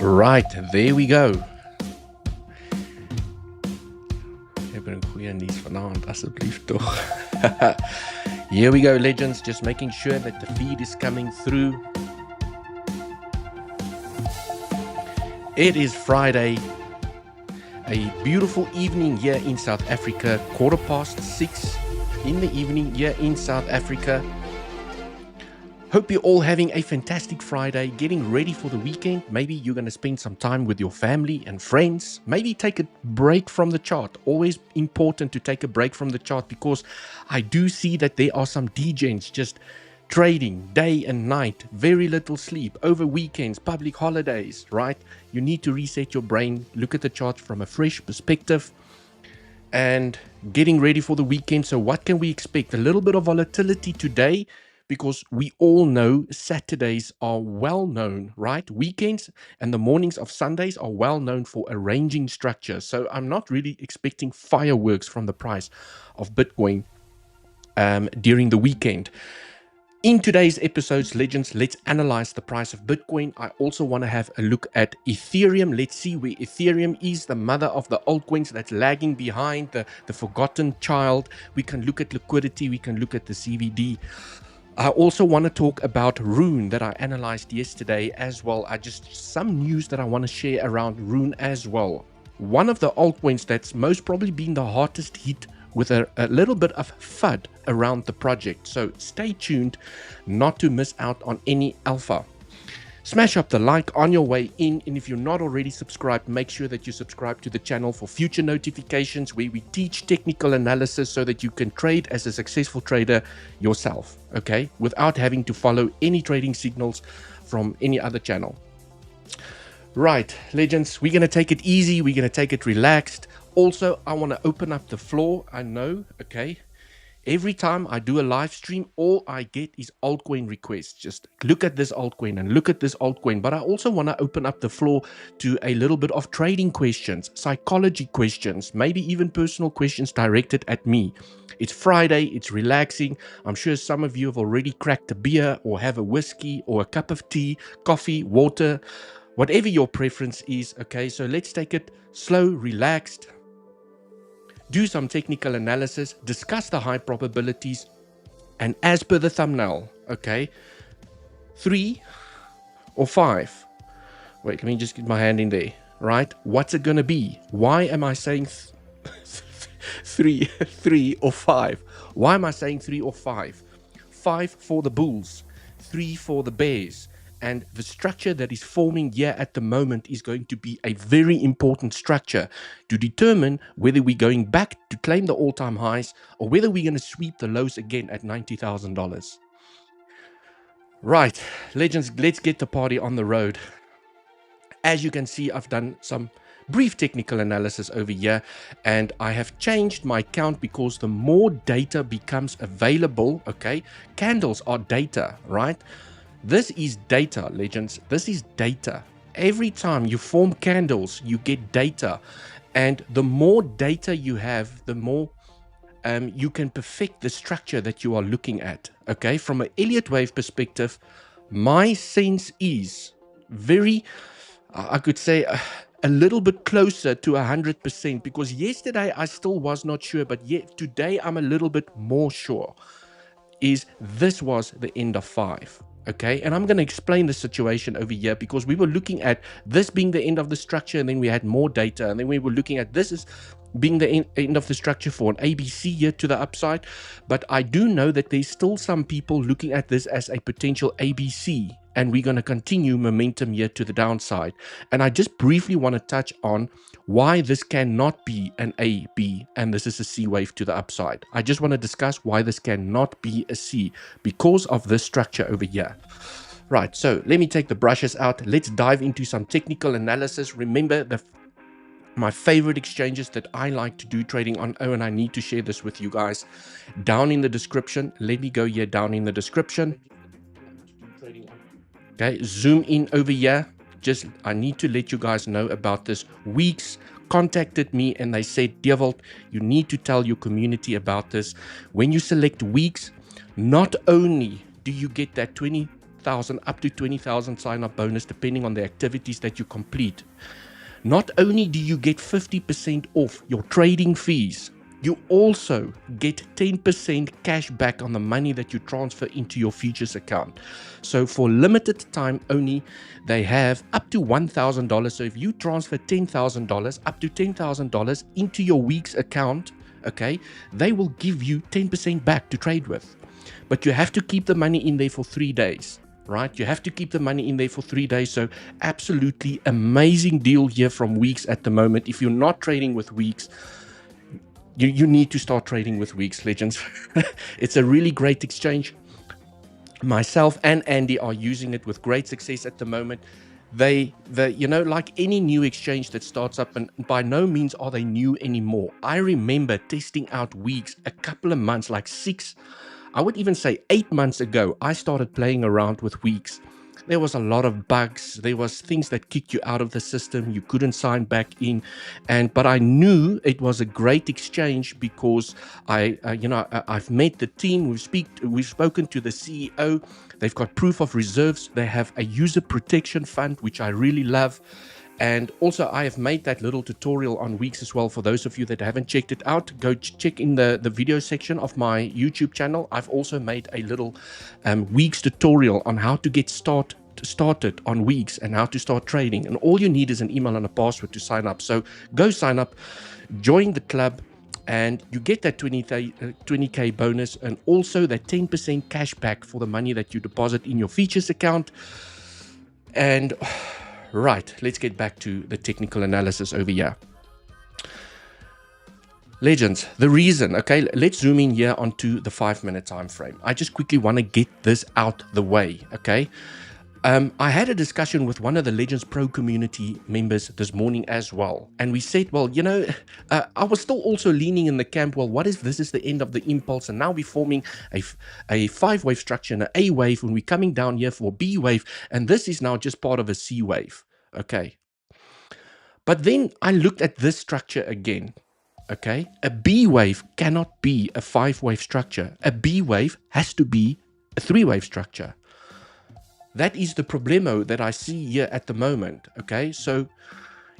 Right, there we go. Ek het 'n goeie nuus vanaand asseblief tog. Here we go, legends, just making sure that the feed is coming through. It is Friday, a beautiful evening here in South Africa, 6:15 in the evening here in South Africa. Hope you're all having a fantastic Friday, getting ready for the weekend. Maybe you're going to spend some time with your family and friends. Maybe take a break from the chart. Always important to take a break from the chart, because I do see that there are some degens just trading day and night, very little sleep, over weekends, public holidays, right? You need to reset your brain, look at the chart from a fresh perspective, and getting ready for the weekend. So what can we expect? A little bit of volatility today, because we all know Saturdays are well known, right? Weekends and the mornings of Sundays are well known for arranging structure. So I'm not really expecting fireworks from the price of Bitcoin during the weekend. In today's episodes, legends, let's analyze the price of Bitcoin. I also want to have a look at Ethereum. Let's see where Ethereum is, the mother of the altcoins that's lagging behind, the forgotten child. We can look at liquidity. We can look at the CVD. I also want to talk about Rune that I analyzed yesterday as well. Some news that I want to share around Rune as well. One of the altcoins that's most probably been the hardest hit, with a little bit of FUD around the project. So stay tuned not to miss out on any alpha. Smash up the like on your way in, and if you're not already subscribed, make sure that you subscribe to the channel for future notifications, where we teach technical analysis so that you can trade as a successful trader yourself, okay, without having to follow any trading signals from any other channel. Right, legends, we're going to take it easy, we're going to take it relaxed. Also, I want to open up the floor. I know, okay, every time I do a live stream, all I get is altcoin requests. Just look at this altcoin and look at this altcoin. But I also want to open up the floor to a little bit of trading questions, psychology questions, maybe even personal questions directed at me. It's Friday, it's relaxing. I'm sure some of you have already cracked a beer or have a whiskey or a cup of tea, coffee, water, whatever your preference is, okay? So let's take it slow, relaxed. Do some technical analysis, discuss the high probabilities, and as per the thumbnail, okay, 3 or 5. Wait, let me just get my hand in there, right? What's it going to be? Why am I saying 3 or 5? Why am I saying 3 or 5? 5 for the bulls, 3 for the bears. And the structure that is forming here at the moment is going to be a very important structure to determine whether we're going back to claim the all-time highs or whether we're going to sweep the lows again at $90,000. Right, legends, let's get the party on the road. As you can see, I've done some brief technical analysis over here, and I have changed my count because the more data becomes available, okay, candles are data, right? This is data, legends. This is data. Every time you form candles, you get data. And the more data you have, the more you can perfect the structure that you are looking at. Okay, from an Elliott wave perspective, my sense is very, I could say, a little bit closer to 100%, because yesterday I still was not sure, but yet today I'm a little bit more sure. This was the end of 5. Okay, and I'm going to explain the situation over here, because we were looking at this being the end of the structure, and then we had more data, and then we were looking at this as being the end of the structure for an ABC here to the upside. But I do know that there's still some people looking at this as a potential ABC, and we're going to continue momentum here to the downside. And I just briefly want to touch on why this cannot be an A, B, and this is a C wave to the upside. I just want to discuss why this cannot be a C because of this structure over here. Right, so let me take the brushes out. Let's dive into some technical analysis. Remember, my favorite exchanges that I like to do trading on, and I need to share this with you guys, down in the description. Let me go here down in the description. Okay, zoom in over here. I need to let you guys know about this. Weeks contacted me and they said, Dewald, you need to tell your community about this. When you select Weeks, not only do you get that 20 12,000 up to 20,000 sign-up bonus depending on the activities that you complete. Not only do you get 50% off your trading fees, you also get 10% cash back on the money that you transfer into your futures account. So for limited time only, they have up to $1,000. So if you transfer $10,000, up to $10,000 into your week's account, okay, they will give you 10% back to trade with. But you have to keep the money in there for 3 days. Right? You have to keep the money in there for 3 days. So absolutely amazing deal here from Weeks at the moment. If you're not trading with Weeks, you need to start trading with Weeks, legends. It's a really great exchange. Myself and Andy are using it with great success at the moment. They like any new exchange that starts up, and by no means are they new anymore. I remember testing out Weeks a couple of months, like I would even say 8 months ago, I started playing around with Weeks. There was a lot of bugs. There was things that kicked you out of the system. You couldn't sign back in. But I knew it was a great exchange because I've met the team. We've spoken to the CEO. They've got proof of reserves. They have a user protection fund, which I really love. And also, I have made that little tutorial on Weeks as well. For those of you that haven't checked it out, go check in the video section of my YouTube channel. I've also made a little Weeks tutorial on how to get started on Weeks and how to start trading. And all you need is an email and a password to sign up. So go sign up, join the club, and you get that 20K bonus and also that 10% cash back for the money that you deposit in your features account. And right, let's get back to the technical analysis over here. Legends, the reason, okay, let's zoom in here onto the 5-minute time frame. I just quickly want to get this out the way, okay? I had a discussion with one of the Legends Pro community members this morning as well. And we said, well, I was still also leaning in the camp, well, what if this is the end of the impulse? And now we're forming a 5-wave structure and an A wave, and we're coming down here for a B wave. And this is now just part of a C wave, okay? But then I looked at this structure again, okay? A B wave cannot be a 5-wave structure. A B wave has to be a 3-wave structure. That is the problemo that I see here at the moment, okay? So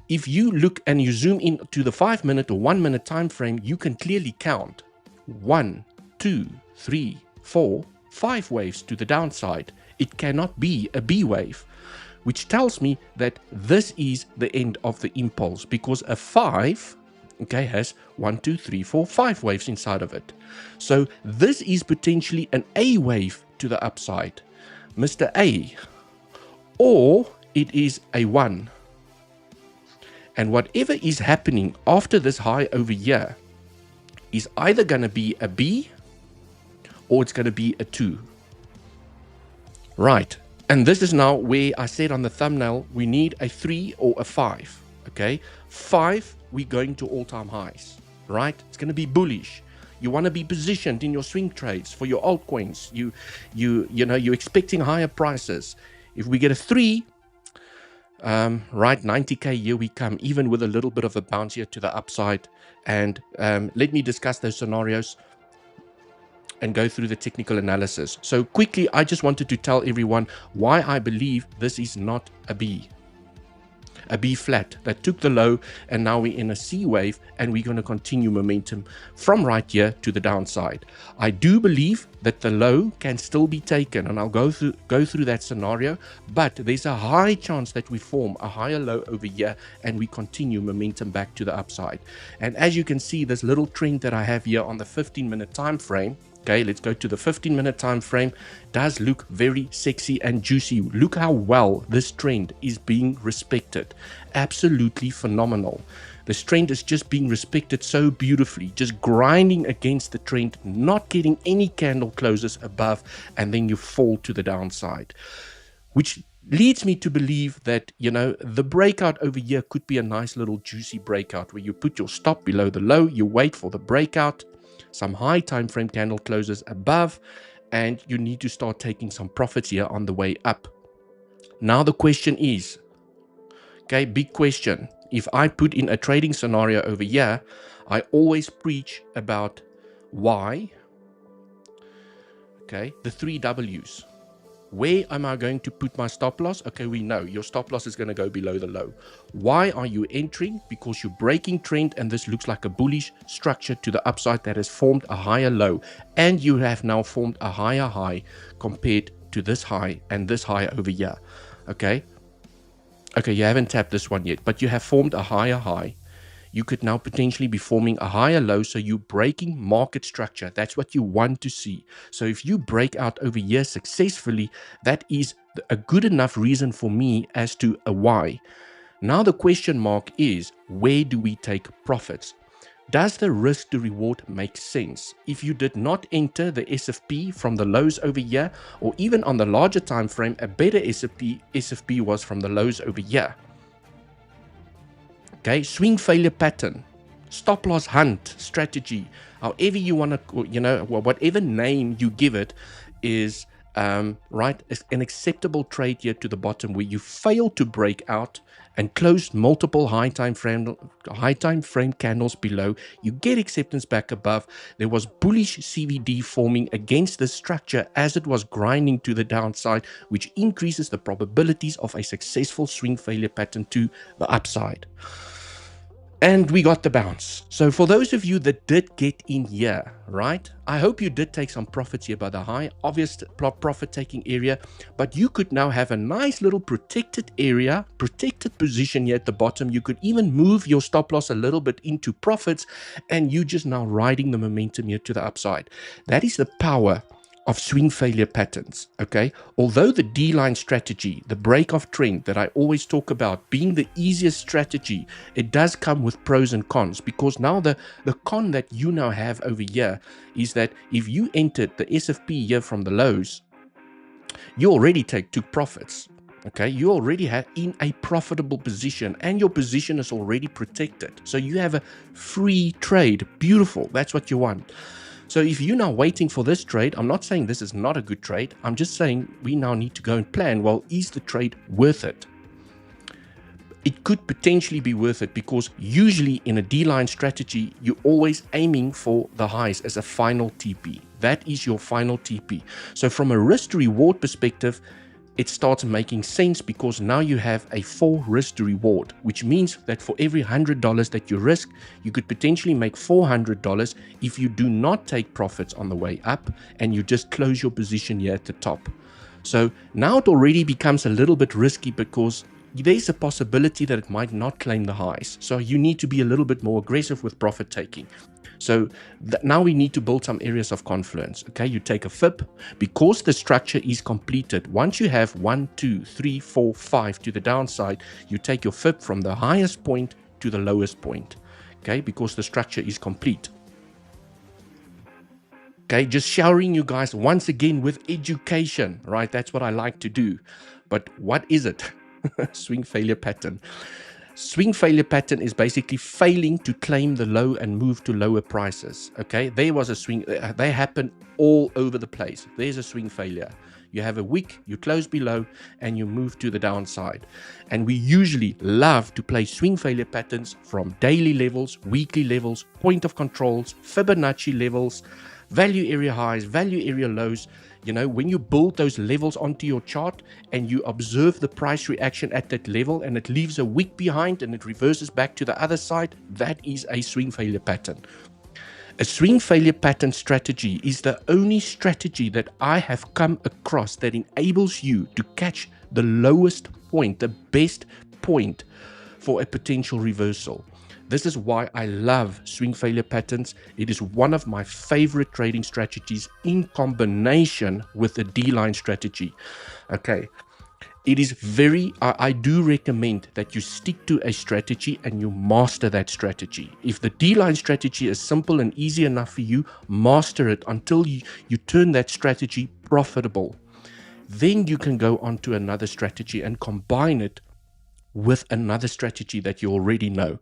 if you look and you zoom in to the 5-minute or 1-minute time frame, you can clearly count 1, 2, 3, 4, 5 waves to the downside. It cannot be a B wave, which tells me that this is the end of the impulse, because a 5, okay, has 1, 2, 3, 4, 5 waves inside of it. So this is potentially an A wave to the upside, Mr. A, or it is a 1. And whatever is happening after this high over here is either going to be a B or it's going to be a 2. Right. And this is now where I said on the thumbnail, we need a 3 or a 5. Okay. 5, we're going to all-time highs, right? It's going to be bullish. You want to be positioned in your swing trades for your altcoins. You're expecting higher prices. If we get a 3, right, 90K, here we come, even with a little bit of a bounce here to the upside. And let me discuss those scenarios and go through the technical analysis. So quickly, I just wanted to tell everyone why I believe this is not a B flat that took the low, and now we're in a C wave, and we're going to continue momentum from right here to the downside. I do believe that the low can still be taken, and I'll go through that scenario, but there's a high chance that we form a higher low over here and we continue momentum back to the upside. And as you can see, this little trend that I have here on the 15-minute time frame, okay, let's go to the 15-minute time frame, does look very sexy and juicy. Look how well this trend is being respected. Absolutely phenomenal. This trend is just being respected so beautifully, just grinding against the trend, not getting any candle closes above, and then you fall to the downside, which leads me to believe that, the breakout over here could be a nice little juicy breakout where you put your stop below the low, you wait for the breakout, some high time frame candle closes above, and you need to start taking some profits here on the way up. Now the question is, okay, big question. If I put in a trading scenario over here, I always preach about why, okay, the 3 W's. Where am I going to put my stop loss? Okay, we know your stop loss is going to go below the low. Why are you entering? Because you're breaking trend and this looks like a bullish structure to the upside that has formed a higher low. And you have now formed a higher high compared to this high and this high over here. Okay. Okay, you haven't tapped this one yet, but you have formed a higher high. You could now potentially be forming a higher low, so you're breaking market structure. That's what you want to see. So if you break out over here successfully, that is a good enough reason for me as to a why. Now the question mark is, where do we take profits? Does the risk to reward make sense? If you did not enter the SFP from the lows over here, or even on the larger time frame, a better SFP was from the lows over here. Okay, swing failure pattern, stop loss hunt strategy, however you want to, whatever name you give it is right, an acceptable trade here to the bottom where you fail to break out and close multiple high time frame candles below. You get acceptance back above. There was bullish CVD forming against this structure as it was grinding to the downside, which increases the probabilities of a successful swing failure pattern to the upside. And we got the bounce. So for those of you that did get in here, right, I hope you did take some profits here by the high, obvious profit taking area, but you could now have a nice little protected area, protected position here at the bottom. You could even move your stop loss a little bit into profits, and you just now riding the momentum here to the upside. That is the power of swing failure patterns. Okay, although the D-line strategy, the break of trend that I always talk about being the easiest strategy, it does come with pros and cons, because now the con that you now have over here is that if you entered the SFP here from the lows, you already took profits. Okay, you already have in a profitable position and your position is already protected, so you have a free trade. Beautiful, that's what you want. So if you're now waiting for this trade, I'm not saying this is not a good trade. I'm just saying we now need to go and plan, well, is the trade worth it? It could potentially be worth it, because usually in a D-line strategy, you're always aiming for the highs as a final TP. That is your final TP. So from a risk to reward perspective, it starts making sense, because now you have a full risk to reward, which means that for every $100 that you risk, you could potentially make $400 if you do not take profits on the way up and you just close your position here at the top. So now it already becomes a little bit risky, because there's a possibility that it might not claim the highs. So you need to be a little bit more aggressive with profit taking. So now we need to build some areas of confluence. Okay, you take a FIB, because the structure is completed. Once you have 1, 2, 3, 4, 5 to the downside, you take your FIB from the highest point to the lowest point. Okay, because the structure is complete. Okay, just showering you guys once again with education, right? That's what I like to do. But what is it? Swing failure pattern. Swing failure pattern is basically failing to claim the low and move to lower prices. Okay, there was a swing. They happen all over the place. There's a swing failure. You have a wick, you close below, and you move to the downside. And we usually love to play swing failure patterns from daily levels, weekly levels, point of controls, Fibonacci levels, value area highs, value area lows. You know, when you build those levels onto your chart and you observe the price reaction at that level and it leaves a wick behind and it reverses back to the other side, that is a swing failure pattern. A swing failure pattern strategy is the only strategy that I have come across that enables you to catch the lowest point, the best point for a potential reversal. This is why I love swing failure patterns. It is one of my favorite trading strategies in combination with the D-line strategy. Okay, it is I do recommend that you stick to a strategy and you master that strategy. If the D-line strategy is simple and easy enough for you, master it until you turn that strategy profitable. Then you can go on to another strategy and combine it with another strategy that you already know.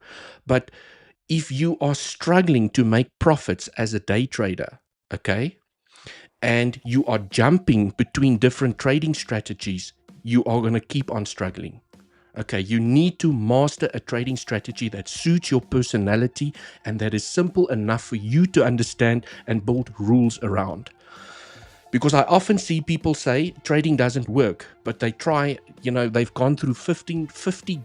But if you are struggling to make profits as a day trader, okay, and you are jumping between different trading strategies, you are going to keep on struggling. Okay, you need to master a trading strategy that suits your personality and that is simple enough for you to understand and build rules around. Because I often see people say trading doesn't work, but they try, they've gone through 50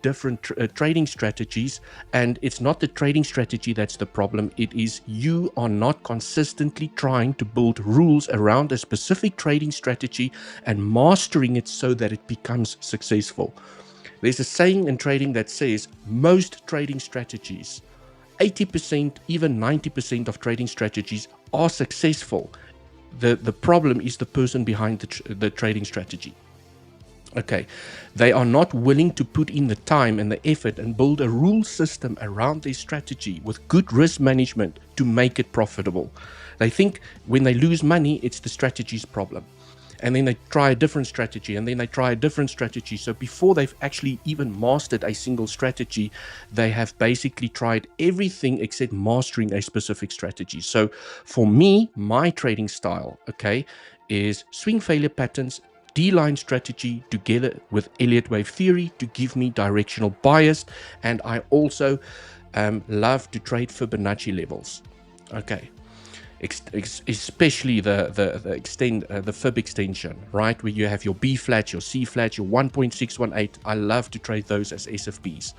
different trading strategies, and it's not the trading strategy that's the problem. It is you are not consistently trying to build rules around a specific trading strategy and mastering it so that it becomes successful. There's a saying in trading that says most trading strategies, 80%, even 90% of trading strategies are successful. The problem is the person behind the trading strategy. Okay, they are not willing to put in the time and the effort and build a rule system around their strategy with good risk management to make it profitable. They think when they lose money, it's the strategy's problem. And then they try a different strategy, and then they try a different strategy. So before they've actually even mastered a single strategy, they have basically tried everything except mastering a specific strategy. So for me, my trading style, okay, is swing failure patterns, D-line strategy together with Elliott wave theory to give me directional bias. And I also love to trade Fibonacci levels. Okay. Especially the fib extension, right, where you have your B flat, your C flat, your 1.618. I love to trade those as SFPs.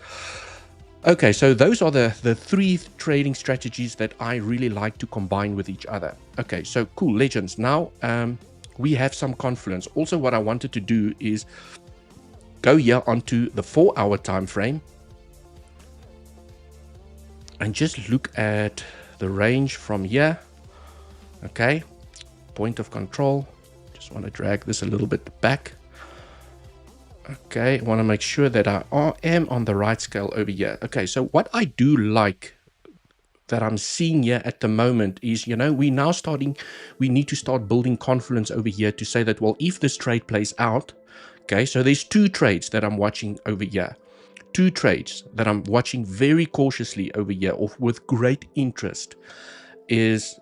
Okay, so those are the three trading strategies that I really like to combine with each other. Okay, so cool, legends. Now we have some confluence. Also, what I wanted to do is go here onto the 4-hour time frame and just look at the range from here. Okay, point of control. Just want to drag this a little bit back. Okay, I want to make sure that I am on the right scale over here. Okay, so what I do like that I'm seeing here at the moment is, we need to start building confluence over here to say that, well, if this trade plays out, okay, so there's 2 trades that I'm watching over here. 2 trades that I'm watching very cautiously over here, or with great interest. Let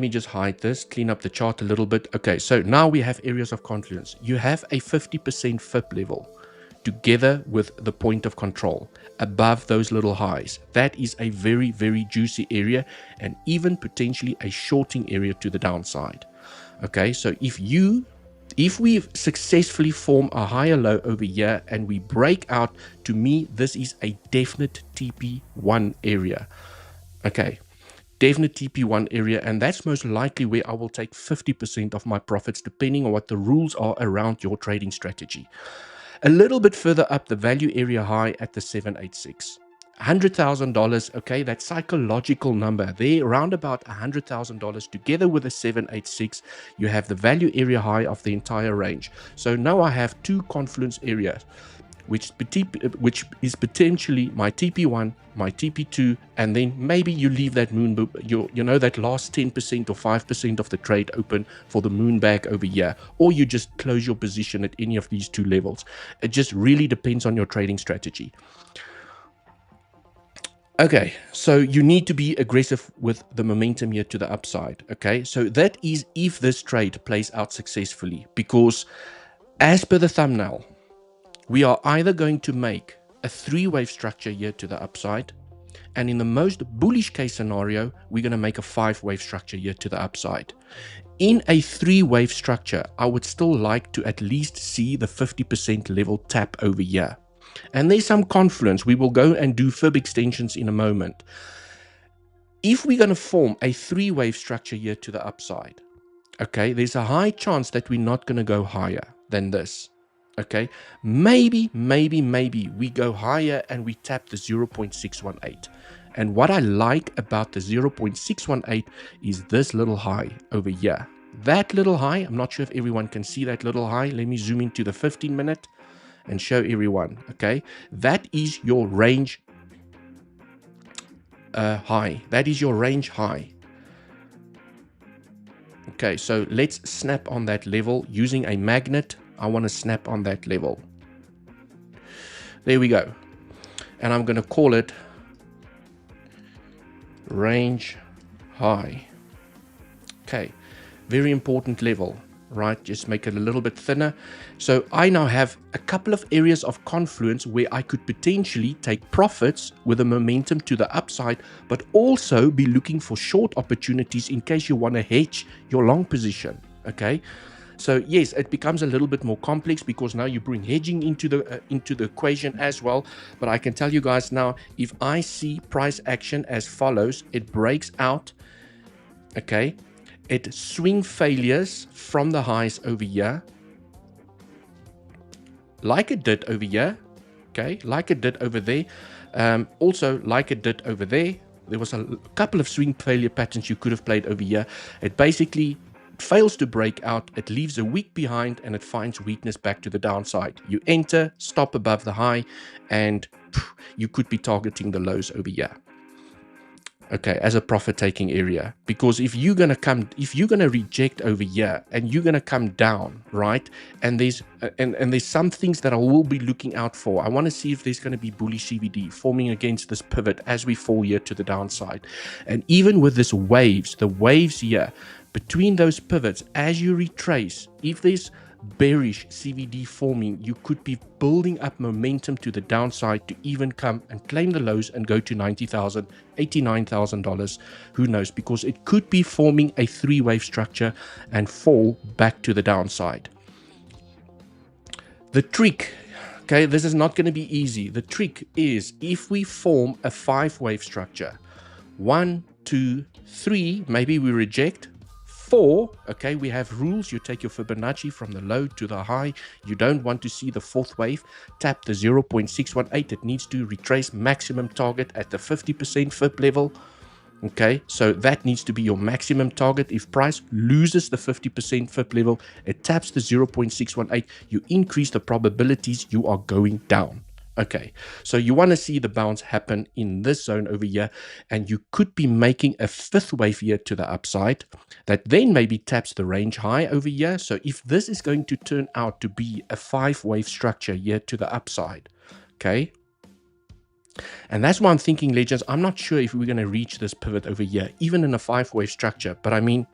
me just hide this, clean up the chart a little bit. Okay, so now we have areas of confluence. You have a 50% fib level together with the point of control above those little highs. That is a very, very juicy area, and even potentially a shorting area to the downside. Okay, so if we successfully form a higher low over here and we break out, to me, this is a definite TP1 area. Okay, definite TP1 area, and that's most likely where I will take 50% of my profits, depending on what the rules are around your trading strategy. A little bit further up, the value area high at the 786. $100,000, okay, that psychological number there, around about $100,000 together with a 786, you have the value area high of the entire range. So now I have 2 confluence areas, which is potentially my TP1, my TP2, and then maybe you leave that moon, that last 10% or 5% of the trade open for the moon bag over here, or you just close your position at any of these 2 levels. It just really depends on your trading strategy. Okay, so you need to be aggressive with the momentum here to the upside. Okay, so that is if this trade plays out successfully, because as per the thumbnail, we are either going to make a 3-wave structure here to the upside, and in the most bullish case scenario, we're going to make a 5-wave structure here to the upside. In a 3-wave structure, I would still like to at least see the 50% level tap over here. And there's some confluence. We will go and do fib extensions in a moment. If we're going to form a 3-wave structure here to the upside, okay, there's a high chance that we're not going to go higher than this. Okay, maybe we go higher and we tap the 0.618. And what I like about the 0.618 is this little high over here. That little high, I'm not sure if everyone can see that little high. Let me zoom into the 15-minute and show everyone. Okay, that is your range high. That is your range high. Okay, so let's snap on that level using a magnet. I want to snap on that level. There we go. And I'm going to call it range high. Okay, very important level. right? Just make it a little bit thinner. So I now have a couple of areas of confluence where I could potentially take profits with the momentum to the upside, but also be looking for short opportunities in case you want to hedge your long position, okay? So yes, it becomes a little bit more complex because now you bring hedging into the equation as well. But I can tell you guys now, if I see price action as follows, it breaks out, okay? It swing failures from the highs over here, like it did over here, okay? Like it did over there. Also, like it did over there. There was a couple of swing failure patterns you could have played over here. It basically fails to break out, it leaves a weak behind, and it finds weakness back to the downside. You enter, stop above the high, and you could be targeting the lows over here, okay, as a profit taking area. Because if you're gonna reject over here and you're gonna come down, right, and there's some things that I will be looking out for. I want to see if there's going to be bullish CVD forming against this pivot as we fall here to the downside. And even with this waves, the waves here between those pivots, as you retrace, if there's bearish CVD forming, you could be building up momentum to the downside to even come and claim the lows and go to $90,000, $89,000. Who knows? Because it could be forming a three-wave structure and fall back to the downside. The trick, okay, this is not going to be easy. The trick is if we form a five-wave structure, 1, 2, 3, maybe we reject. 4, okay, we have rules. You take your Fibonacci from the low to the high. You don't want to see the fourth wave. Tap the 0.618. It needs to retrace maximum target at the 50% Fib level. Okay, so that needs to be your maximum target. If price loses the 50% Fib level, it taps the 0.618. You increase the probabilities you are going down. Okay, so you want to see the bounce happen in this zone over here, and you could be making a fifth wave here to the upside that then maybe taps the range high over here. So if this is going to turn out to be a 5-wave structure here to the upside, okay, and that's why I'm thinking, legends, I'm not sure if we're going to reach this pivot over here, even in a 5-wave structure. But I mean,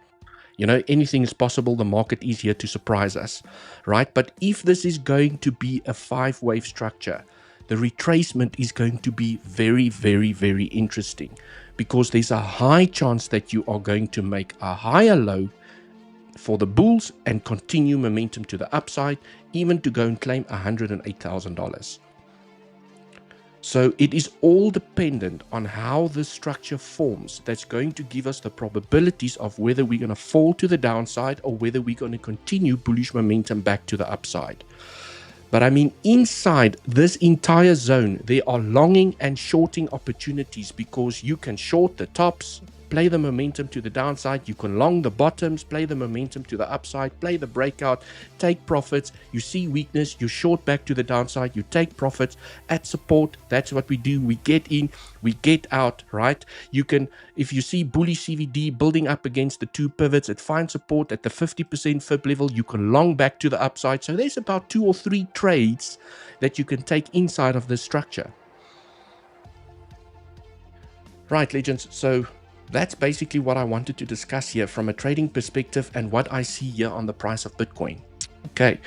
you know, anything is possible. The market is here to surprise us, right? But if this is going to be a 5-wave structure, the retracement is going to be very, very, very interesting, because there's a high chance that you are going to make a higher low for the bulls and continue momentum to the upside, even to go and claim $108,000. So it is all dependent on how this structure forms that's going to give us the probabilities of whether we're going to fall to the downside or whether we're going to continue bullish momentum back to the upside. But I mean, inside this entire zone, there are longing and shorting opportunities, because you can short the tops, play the momentum to the downside. You can long the bottoms, play the momentum to the upside, play the breakout, take profits. You see weakness, you short back to the downside, you take profits at support. That's what we do. We get in, we get out, right? You can, if you see bullish CVD building up against the two pivots, it finds support at the 50% Fib level. You can long back to the upside. So there's about 2 or 3 trades that you can take inside of this structure. Right, legends. So that's basically what I wanted to discuss here from a trading perspective and what I see here on the price of Bitcoin. Okay,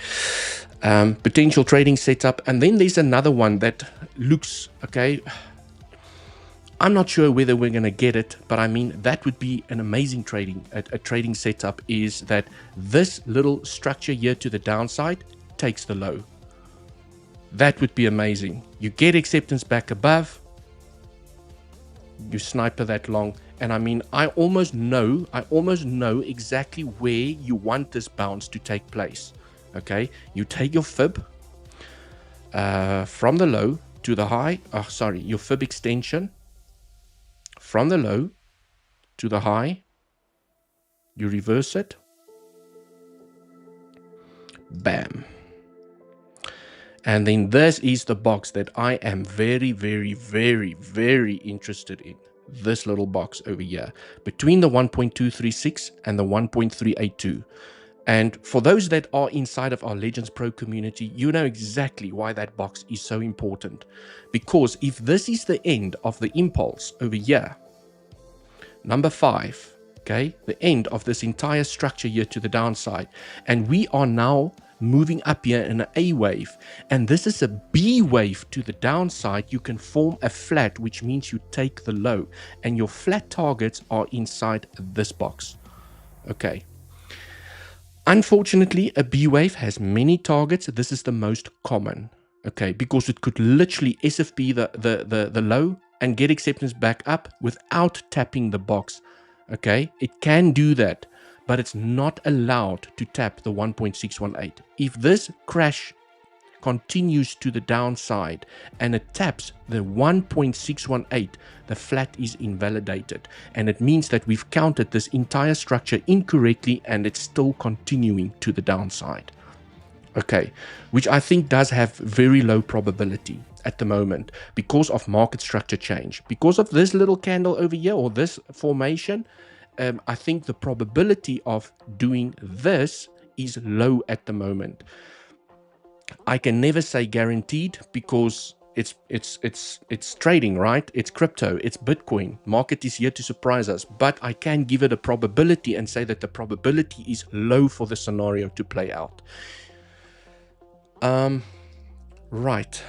potential trading setup. And then there's another one that looks, okay, I'm not sure whether we're going to get it, but I mean, that would be an amazing trading setup, is that this little structure here to the downside takes the low. That would be amazing. You get acceptance back above, you sniper that long. And I mean, I almost know exactly where you want this bounce to take place. Okay, you take your Fib from the low to the high. Your Fib extension from the low to the high. You reverse it. Bam. And then this is the box that I am very, very, very, very interested in. This little box over here between the 1.236 and the 1.382. And for those that are inside of our Legends Pro community, you know exactly why that box is so important. Because if this is the end of the impulse over here, number 5, Okay, the end of this entire structure here to the downside. And we are now moving up here in an A wave. And this is a B wave to the downside. You can form a flat, which means you take the low. And your flat targets are inside this box. Okay. Unfortunately, a B wave has many targets. This is the most common. Okay, because it could literally SFP the low and get acceptance back up without tapping the box. Okay, it can do that, but it's not allowed to tap the 1.618. If this crash continues to the downside and it taps the 1.618, the flat is invalidated, and it means that we've counted this entire structure incorrectly and it's still continuing to the downside. Okay, which I think does have very low probability at the moment because of market structure change. Because of this little candle over here, or this formation, I think the probability of doing this is low at the moment. I can never say guaranteed because it's trading, right? It's crypto, it's Bitcoin. Market is here to surprise us, but I can give it a probability and say that the probability is low for the scenario to play out. Right.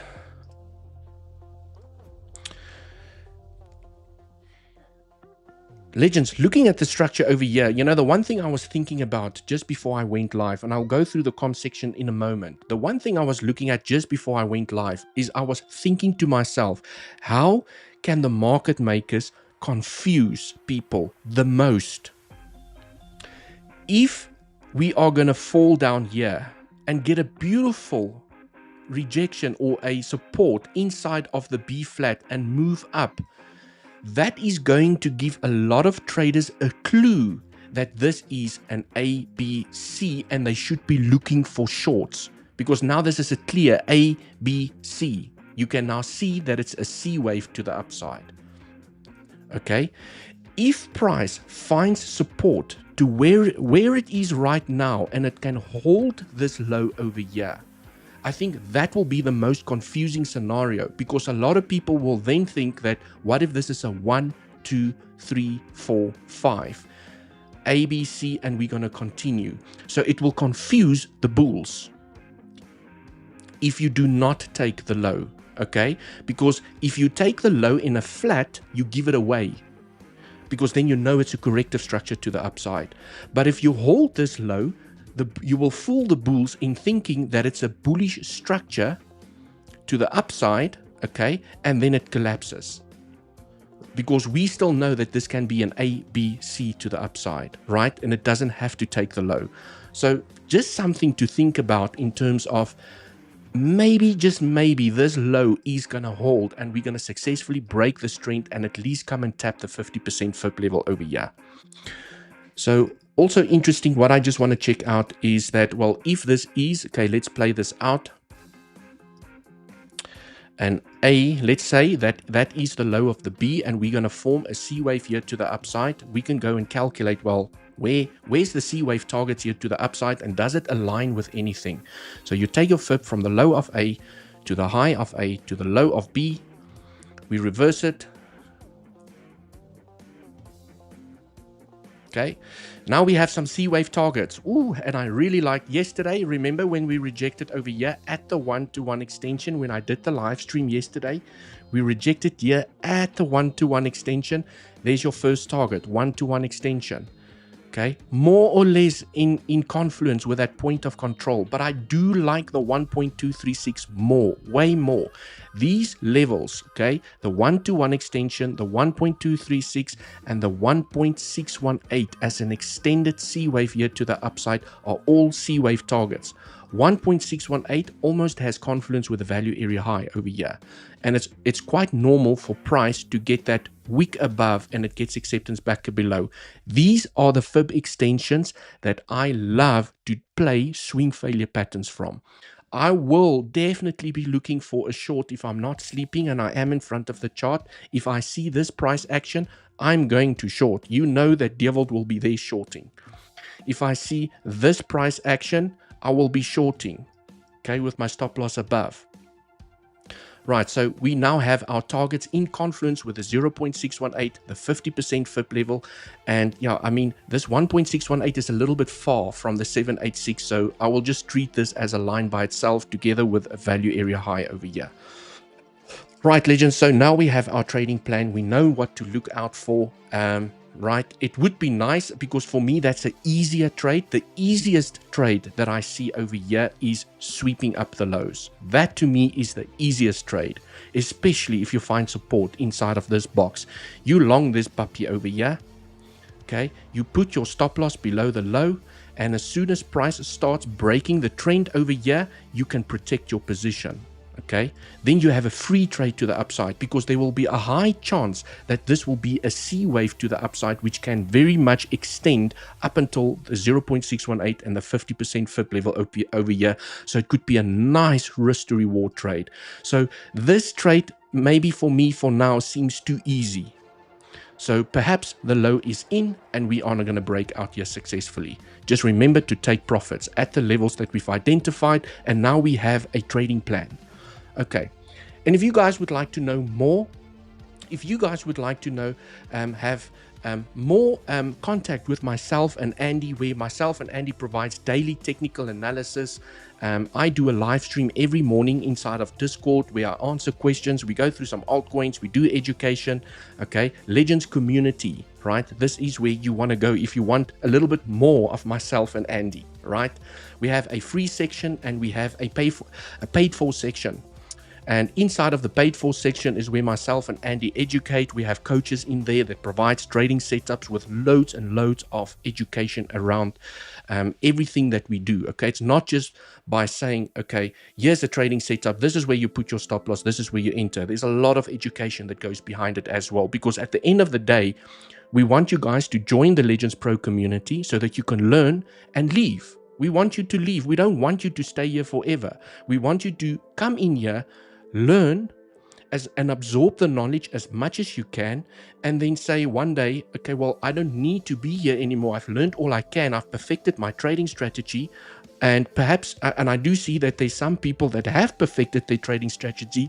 Legends, looking at the structure over here, you know, the one thing I was thinking about just before I went live, and I'll go through the comp section in a moment. The one thing I was looking at just before I went live is I was thinking to myself, how can the market makers confuse people the most? If we are going to fall down here and get a beautiful rejection or a support inside of the B flat and move up, that is going to give a lot of traders a clue that this is an A, B, C, and they should be looking for shorts, because now this is a clear A, B, C. You can now see that it's a C wave to the upside. Okay, if price finds support to where it is right now and it can hold this low over here, I think that will be the most confusing scenario, because a lot of people will then think that, what if this is a 1, 2, 3, 4, 5, A, B, C, and we're going to continue. So it will confuse the bulls if you do not take the low, okay? Because if you take the low in a flat, you give it away, because then you know it's a corrective structure to the upside. But if you hold this low, you will fool the bulls in thinking that it's a bullish structure to the upside, okay, and then it collapses. Because we still know that this can be an A, B, C to the upside, right? And it doesn't have to take the low. So just something to think about in terms of maybe, just maybe, this low is going to hold and we're going to successfully break this trend and at least come and tap the 50% FIB level over here. So also interesting, what I just want to check out is that, well, if this is, okay, let's play this out. And A, let's say that that is the low of the B and we're going to form a C wave here to the upside. We can go and calculate, well, where's the C wave targets here to the upside and does it align with anything? So you take your FIB from the low of A to the high of A to the low of B. We reverse it. Okay, now we have some C wave targets. Ooh, and I really liked yesterday. Remember when we rejected over here at the 1-to-1 extension when I did the live stream yesterday? We rejected here at the 1-to-1 extension. There's your first target, 1-to-1 extension. Okay, more or less in confluence with that point of control, but I do like the 1.236 more, way more. These levels, okay, the 1-to-1 extension, the 1.236 and the 1.618 as an extended C wave here to the upside are all C wave targets. 1.618 almost has confluence with the value area high over here, and it's quite normal for price to get that wick above and it gets acceptance back below. These are the fib extensions that I love to play swing failure patterns from. I will definitely be looking for a short if I'm not sleeping and I am in front of the chart. If I see this price action, I'm going to short. You know that Dewald will be there shorting. If I see this price action, I will be shorting, okay, with my stop loss above. Right, so we now have our targets in confluence with the 0.618, the 50% FIP level. And yeah, I mean, this 1.618 is a little bit far from the 786. So I will just treat this as a line by itself together with a value area high over here. Right, legends. So now we have our trading plan. We know what to look out for. Right, it would be nice because for me that's an easier trade. The easiest trade that I see over here is sweeping up the lows. That to me is the easiest trade, especially if you find support inside of this box. You long this puppy over here, okay, you put your stop loss below the low, and as soon as price starts breaking the trend over here, you can protect your position. Okay, then you have a free trade to the upside because there will be a high chance that this will be a C wave to the upside, which can very much extend up until the 0.618 and the 50% FIP level over here. So it could be a nice risk to reward trade. So this trade maybe for me for now seems too easy. So perhaps the low is in and we are not going to break out here successfully. Just remember to take profits at the levels that we've identified, and now we have a trading plan. Okay, and if you guys would like to know more, if you guys would like to know, have more contact with myself and Andy, where myself and Andy provides daily technical analysis. I do a live stream every morning inside of Discord where I answer questions. We go through some altcoins, we do education. Okay, Legends community, right? This is where you want to go if you want a little bit more of myself and Andy, right? We have a free section and we have a paid for section. And inside of the paid for section is where myself and Andy educate. We have coaches in there that provides trading setups with loads and loads of education around everything that we do. Okay, it's not just by saying, okay, here's a trading setup. This is where you put your stop loss. This is where you enter. There's a lot of education that goes behind it as well, because at the end of the day, we want you guys to join the Legends Pro community so that you can learn and leave. We want you to leave. We don't want you to stay here forever. We want you to come in here, learn and absorb the knowledge as much as you can, and then say one day, okay, well, I don't need to be here anymore. I've learned all I can. I've perfected my trading strategy. And perhaps, and I do see that there's some people that have perfected their trading strategy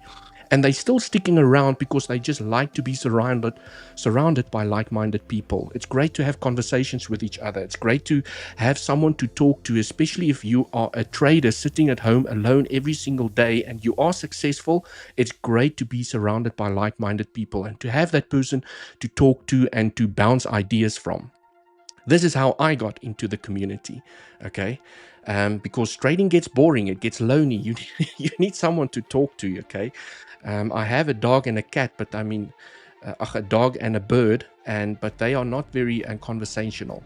and they're still sticking around because they just like to be surrounded by like-minded people. It's great to have conversations with each other. It's great to have someone to talk to, especially if you are a trader sitting at home alone every single day and you are successful. It's great to be surrounded by like-minded people and to have that person to talk to and to bounce ideas from. This is how I got into the community, okay? Because trading gets boring, it gets lonely. You need someone to talk to, okay? I have a dog and a cat, but I mean, a dog and a bird, but they are not very conversational.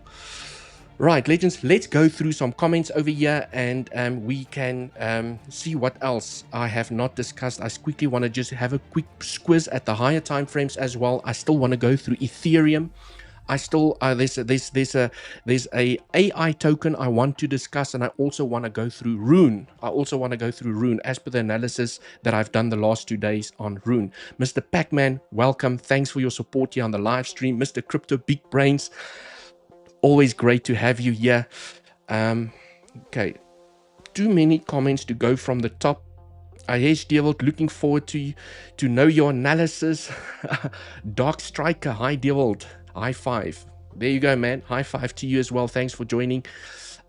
Right, Legends, let's go through some comments over here and we can see what else I have not discussed. I quickly want to just have a quick squiz at the higher time frames as well. I still want to go through Ethereum. I still there's a AI token I want to discuss, and I also want to go through Rune. As per the analysis that I've done the last 2 days on Rune. Mr. Pac-Man, welcome. Thanks for your support here on the live stream. Mr. Crypto Big Brains, always great to have you here. Okay, too many comments to go from the top. Yes, Dewald, looking forward to know your analysis. Dark Striker, hi Dewald. High five. There you go, man. High five to you as well. Thanks for joining.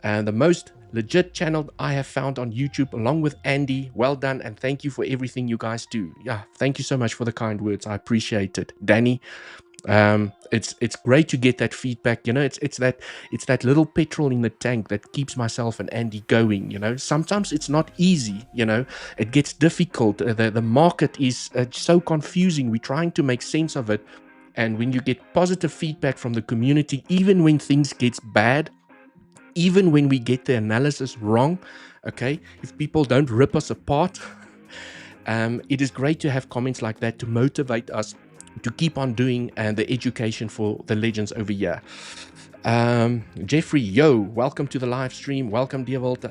The most legit channel I have found on YouTube, along with Andy. Well done, and thank you for everything you guys do. Yeah, thank you so much for the kind words. I appreciate it. Danny, it's great to get that feedback. You know, it's that little petrol in the tank that keeps myself and Andy going. You know, sometimes it's not easy. You know, it gets difficult. The market is so confusing. We're trying to make sense of it. And when you get positive feedback from the community, even when things get bad, even when we get the analysis wrong, okay, if people don't rip us apart, it is great to have comments like that to motivate us to keep on doing the education for the Legends over here. Jeffrey, yo, welcome to the live stream. Welcome, Dewald.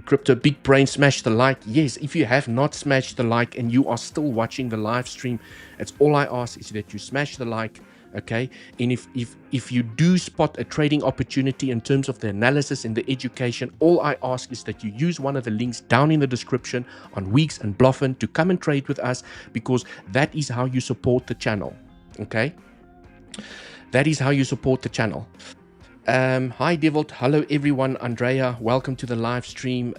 Crypto Big Brain, smash the like. Yes, if you have not smashed the like and you are still watching the live stream, it's all I ask is that you smash the like, Okay, and if you do spot a trading opportunity in terms of the analysis and the education, all I ask is that you use one of the links down in the description on Weeks and Bluffin to come and trade with us, because that is how you support the channel. Okay, that is how you support the channel. Hi Dewald, hello everyone. Andrea, welcome to the live stream.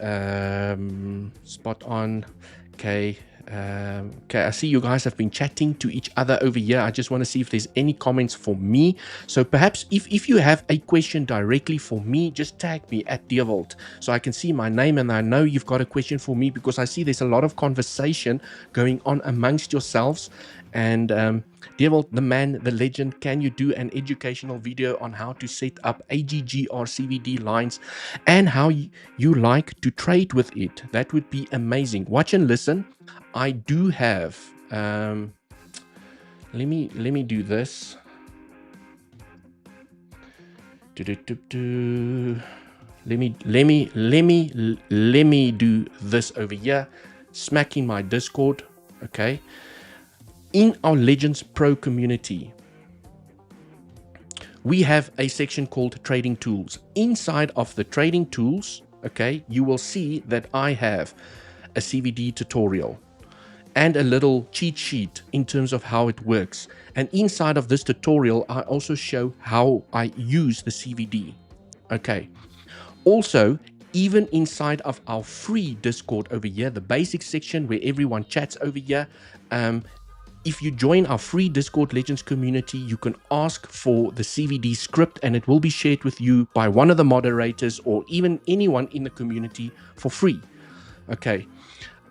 Spot on. Okay. Okay, I see you guys have been chatting to each other over here. I just want to see if there's any comments for me. So perhaps if you have a question directly for me, just tag me at Dewald so I can see my name and I know you've got a question for me, because I see there's a lot of conversation going on amongst yourselves. And Dewald, the man, the legend, can you do an educational video on how to set up AGG or CVD lines and how you like to trade with it? That would be amazing. Watch and listen. I do have, let me do this. Let me do this over here. Smacking my Discord. Okay. In our Legends Pro community, we have a section called Trading Tools. Inside of the Trading Tools, okay, you will see that I have a CVD tutorial and a little cheat sheet in terms of how it works. And inside of this tutorial, I also show how I use the CVD. Okay. Also, even inside of our free Discord over here, the basic section where everyone chats over here, if you join our free Discord Legends community, you can ask for the CVD script and it will be shared with you by one of the moderators or even anyone in the community for free. Okay.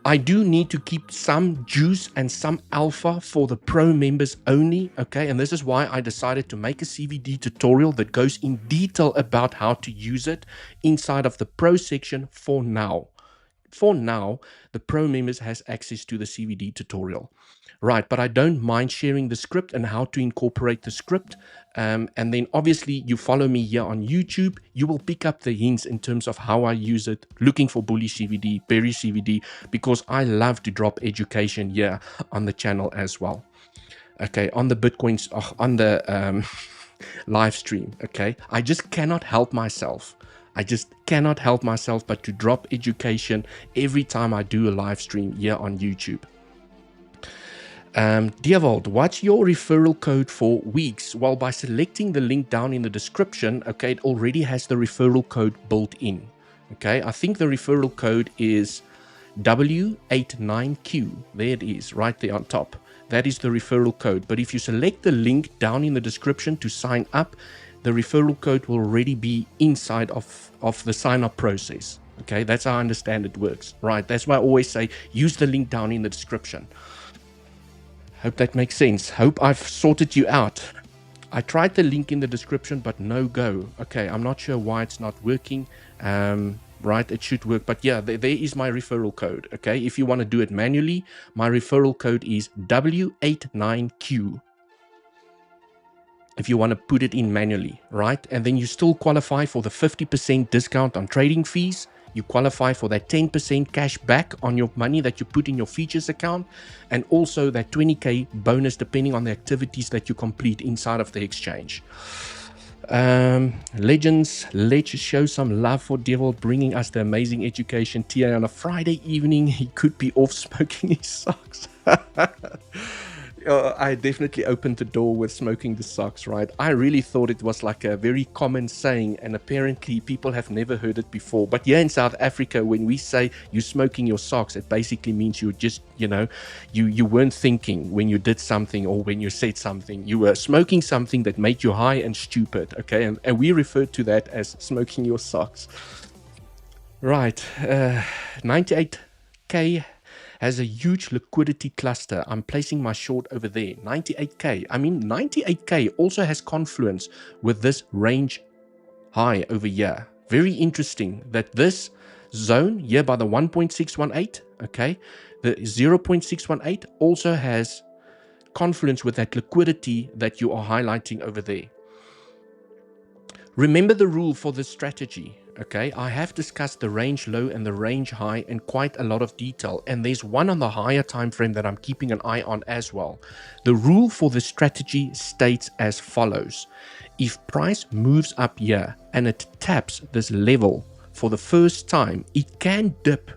I do need to keep some juice and some alpha for the pro members only, okay? And this is why I decided to make a CVD tutorial that goes in detail about how to use it inside of the pro section for now. For now, the pro members has access to the CVD tutorial. Right, but I don't mind sharing the script and how to incorporate the script. And then obviously you follow me here on YouTube, you will pick up the hints in terms of how I use it, looking for bullish CVD, bearish CVD, because I love to drop education here on the channel as well. Okay, on the Bitcoins, on the live stream, okay? I just cannot help myself. I just cannot help myself but to drop education every time I do a live stream here on YouTube. Dewald, what's your referral code for Weeks? Well, by selecting the link down in the description, okay, it already has the referral code built in. Okay, I think the referral code is W89Q. There it is, right there on top. That is the referral code. But if you select the link down in the description to sign up, the referral code will already be inside of the sign up process. Okay, that's how I understand it works. Right, that's why I always say use the link down in the description. Hope that makes sense. Hope I've sorted you out. I tried the link in the description, but no go. Okay, I'm not sure why it's not working. Right, it should work. But yeah, there is my referral code. Okay, if you want to do it manually, my referral code is W89Q. If you want to put it in manually, right? And then you still qualify for the 50% discount on trading fees. You qualify for that 10% cash back on your money that you put in your features account, and also that 20K bonus depending on the activities that you complete inside of the exchange. Legends, let's show some love for Dewald bringing us the amazing education. TA on a Friday evening, he could be off smoking his socks. I definitely opened the door with smoking the socks, right? I really thought it was like a very common saying, and apparently people have never heard it before. But here in South Africa, when we say you're smoking your socks, it basically means you're just, you know, you weren't thinking when you did something or when you said something. You were smoking something that made you high and stupid, okay? And we refer to that as smoking your socks. Right, 98K has a huge liquidity cluster. I'm placing my short over there. 98K. I mean, 98K also has confluence with this range high over here. Very interesting that this zone here by the 1.618, okay, the 0.618 also has confluence with that liquidity that you are highlighting over there. Remember the rule for this strategy, okay, I have discussed the range low and the range high in quite a lot of detail, and there's one on the higher time frame that I'm keeping an eye on as well. The rule for the strategy states as follows: if price moves up here and it taps this level for the first time, it can dip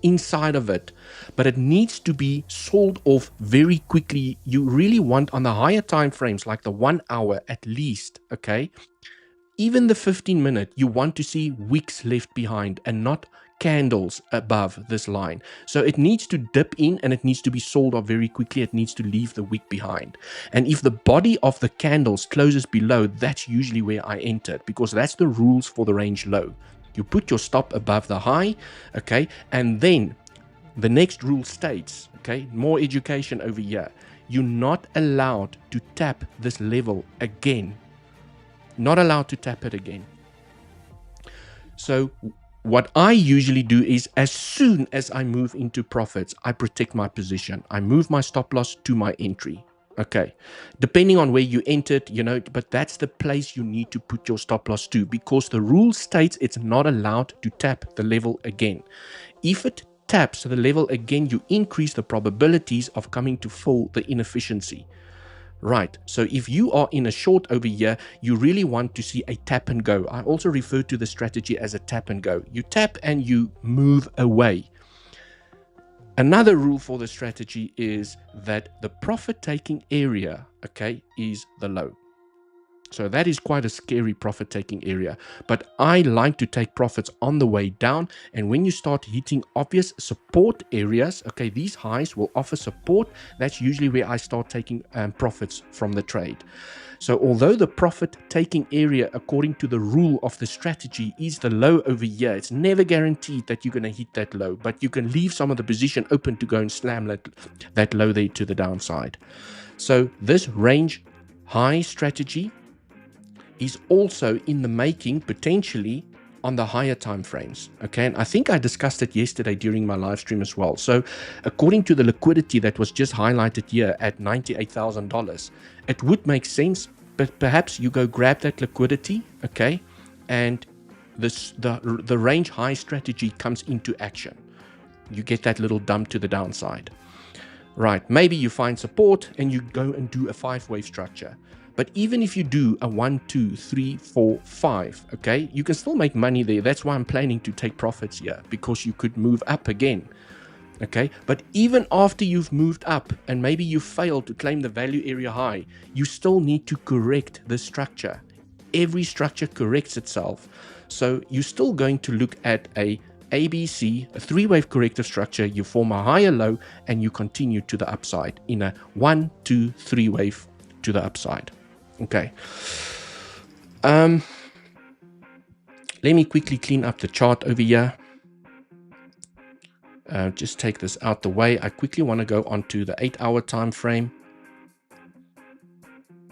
inside of it, but it needs to be sold off very quickly. You really want on the higher time frames, like the 1 hour at least, okay, even the 15-minute, you want to see wicks left behind and not candles above this line. So it needs to dip in and it needs to be sold off very quickly. It needs to leave the wick behind. And if the body of the candles closes below, that's usually where I entered, because that's the rules for the range low. You put your stop above the high, okay, and then the next rule states, okay, more education over here. You're not allowed to tap this level again. Not allowed to tap it again. So what I usually do is, as soon as I move into profits, I protect my position. I move my stop loss to my entry. Okay, depending on where you entered, you know, but that's the place you need to put your stop loss to, because the rule states it's not allowed to tap the level again. If it taps the level again, you increase the probabilities of coming to fill the inefficiency. Right, so if you are in a short over here, you really want to see a tap and go. I also refer to the strategy as a tap and go. You tap and you move away. Another rule for the strategy is that the profit-taking area, okay, is the low. So that is quite a scary profit-taking area. But I like to take profits on the way down. And when you start hitting obvious support areas, okay, these highs will offer support. That's usually where I start taking profits from the trade. So although the profit-taking area, according to the rule of the strategy, is the low over here, it's never guaranteed that you're going to hit that low. But you can leave some of the position open to go and slam that low there to the downside. So this range high strategy is also in the making, potentially on the higher time frames. Okay, and I think I discussed it yesterday during my live stream as well. So according to the liquidity that was just highlighted here at $98,000, it would make sense, but perhaps you go grab that liquidity, okay, and the range high strategy comes into action. You get that little dump to the downside. Right, maybe you find support and you go and do a 5-wave structure. But even if you do a 1, 2, 3, 4, 5, okay, you can still make money there. That's why I'm planning to take profits here, because you could move up again. Okay, but even after you've moved up and maybe you failed to claim the value area high, you still need to correct the structure. Every structure corrects itself. So you're still going to look at a ABC, a 3-wave corrective structure. You form a higher low and you continue to the upside in a 1, 2, 3 wave to the upside. Okay. Let me quickly clean up the chart over here. Just take this out the way. I quickly want to go onto the 8-hour time frame.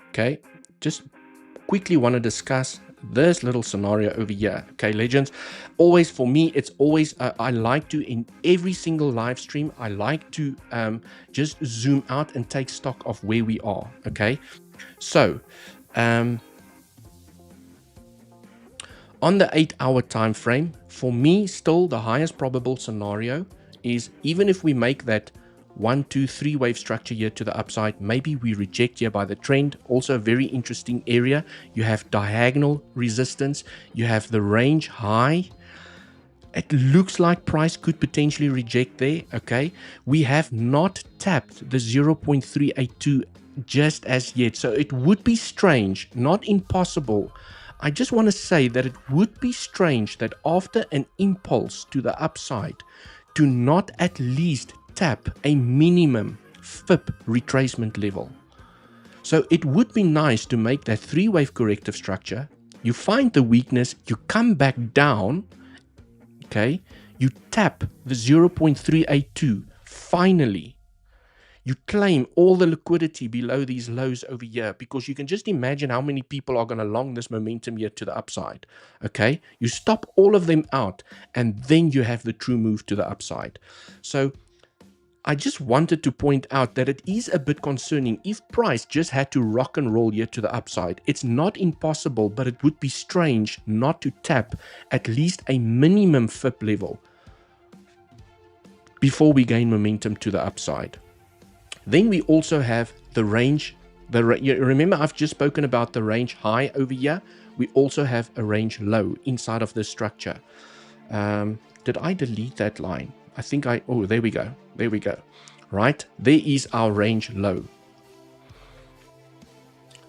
Okay, just quickly want to discuss this little scenario over here. Okay, legends, always for me, it's always I like to, in every single live stream, I like to just zoom out and take stock of where we are. Okay, so on the 8-hour time frame, for me, still the highest probable scenario is, even if we make that 1, 2, 3 wave structure here to the upside, maybe we reject here by the trend. Also a very interesting area. You have diagonal resistance, you have the range high. It looks like price could potentially reject there. Okay, we have not tapped the 0.382 just as yet, so it would be strange, not impossible. I just want to say that it would be strange that after an impulse to the upside, do not at least tap a minimum FIP retracement level. So it would be nice to make that 3-wave corrective structure. You find the weakness, you come back down, okay, you tap the 0.382, finally. You claim all the liquidity below these lows over here, because you can just imagine how many people are going to long this momentum here to the upside. Okay, you stop all of them out, and then you have the true move to the upside. So I just wanted to point out that it is a bit concerning if price just had to rock and roll here to the upside. It's not impossible, but it would be strange not to tap at least a minimum FIP level before we gain momentum to the upside. Then we also have the range. Remember, I've just spoken about the range high over here. We also have a range low inside of this structure. Did I delete that line? I think oh, there we go. There we go. Right? There is our range low.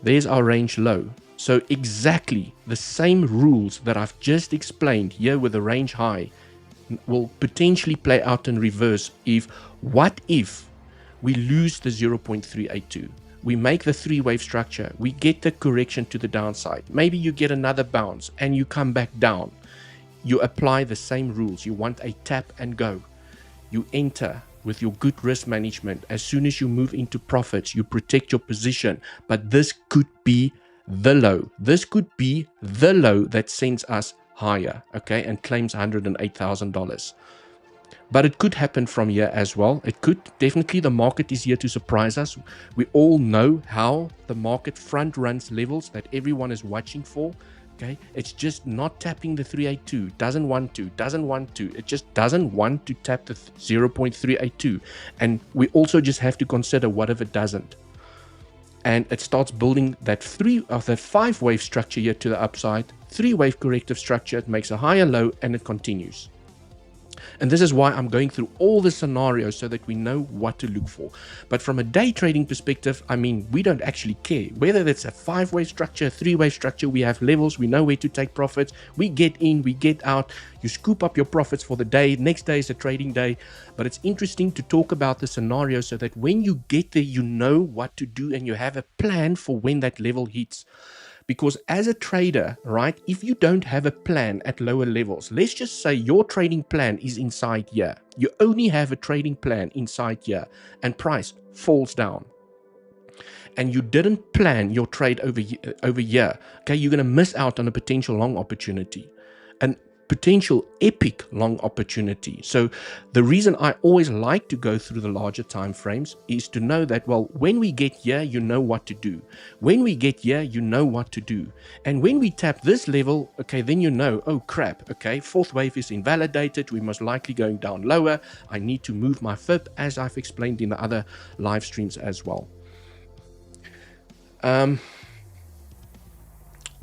There's our range low. So exactly the same rules that I've just explained here with the range high will potentially play out in reverse what if we lose the 0.382? We make the three-wave structure. We get the correction to the downside. Maybe you get another bounce and you come back down. You apply the same rules. You want a tap and go. You enter with your good risk management. As soon as you move into profits, you protect your position. But this could be the low. This could be the low that sends us higher, okay, and claims $108,000. But it could happen from here as well. It could definitely. The market is here to surprise us. We all know how the market front runs levels that everyone is watching for. Okay, it's just not tapping the 382. Doesn't want to. It just doesn't want to tap the 0.382. And we also just have to consider what if it doesn't. And it starts building that five-wave structure here to the upside. Three-wave corrective structure. It makes a higher low and it continues. And this is why I'm going through all the scenarios so that we know what to look for. But from a day trading perspective, I mean, we don't actually care. Whether it's a five-wave structure, three-wave structure, we have levels, we know where to take profits. We get in, we get out. You scoop up your profits for the day. Next day is a trading day. But it's interesting to talk about the scenario so that when you get there, you know what to do and you have a plan for when that level hits. Because as a trader, right, if you don't have a plan at lower levels, let's just say your trading plan is inside here. You only have a trading plan inside here and price falls down. And you didn't plan your trade over here, okay, you're going to miss out on a potential long opportunity. An potential epic long opportunity. So the reason I always like to go through the larger time frames is to know that, well, when we get here, you know what to do. When we get here, you know what to do. And when we tap this level, okay, then you know, oh crap, okay, fourth wave is invalidated. We're most likely going down lower. I need to move my FIP, as I've explained in the other live streams as well. But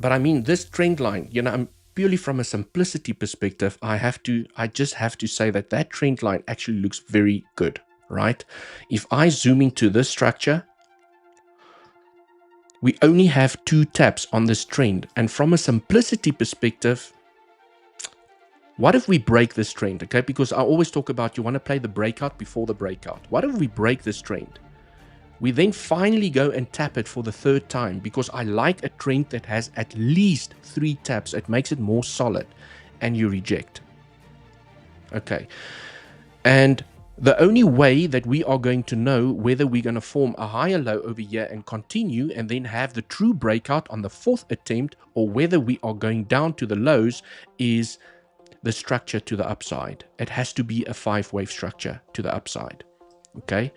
I mean, this trend line, you know, purely from a simplicity perspective, I just have to say that trend line actually looks very good, right? If I zoom into this structure, we only have 2 taps on this trend. And from a simplicity perspective, what if we break this trend, okay? Because I always talk about you want to play the breakout before the breakout. What if we break this trend? We then finally go and tap it for the 3rd time because I like a trend that has at least 3 taps. It makes it more solid, and you reject. Okay. And the only way that we are going to know whether we're going to form a higher low over here and continue and then have the true breakout on the 4th attempt, or whether we are going down to the lows, is the structure to the upside. It has to be a 5-wave structure to the upside. Okay.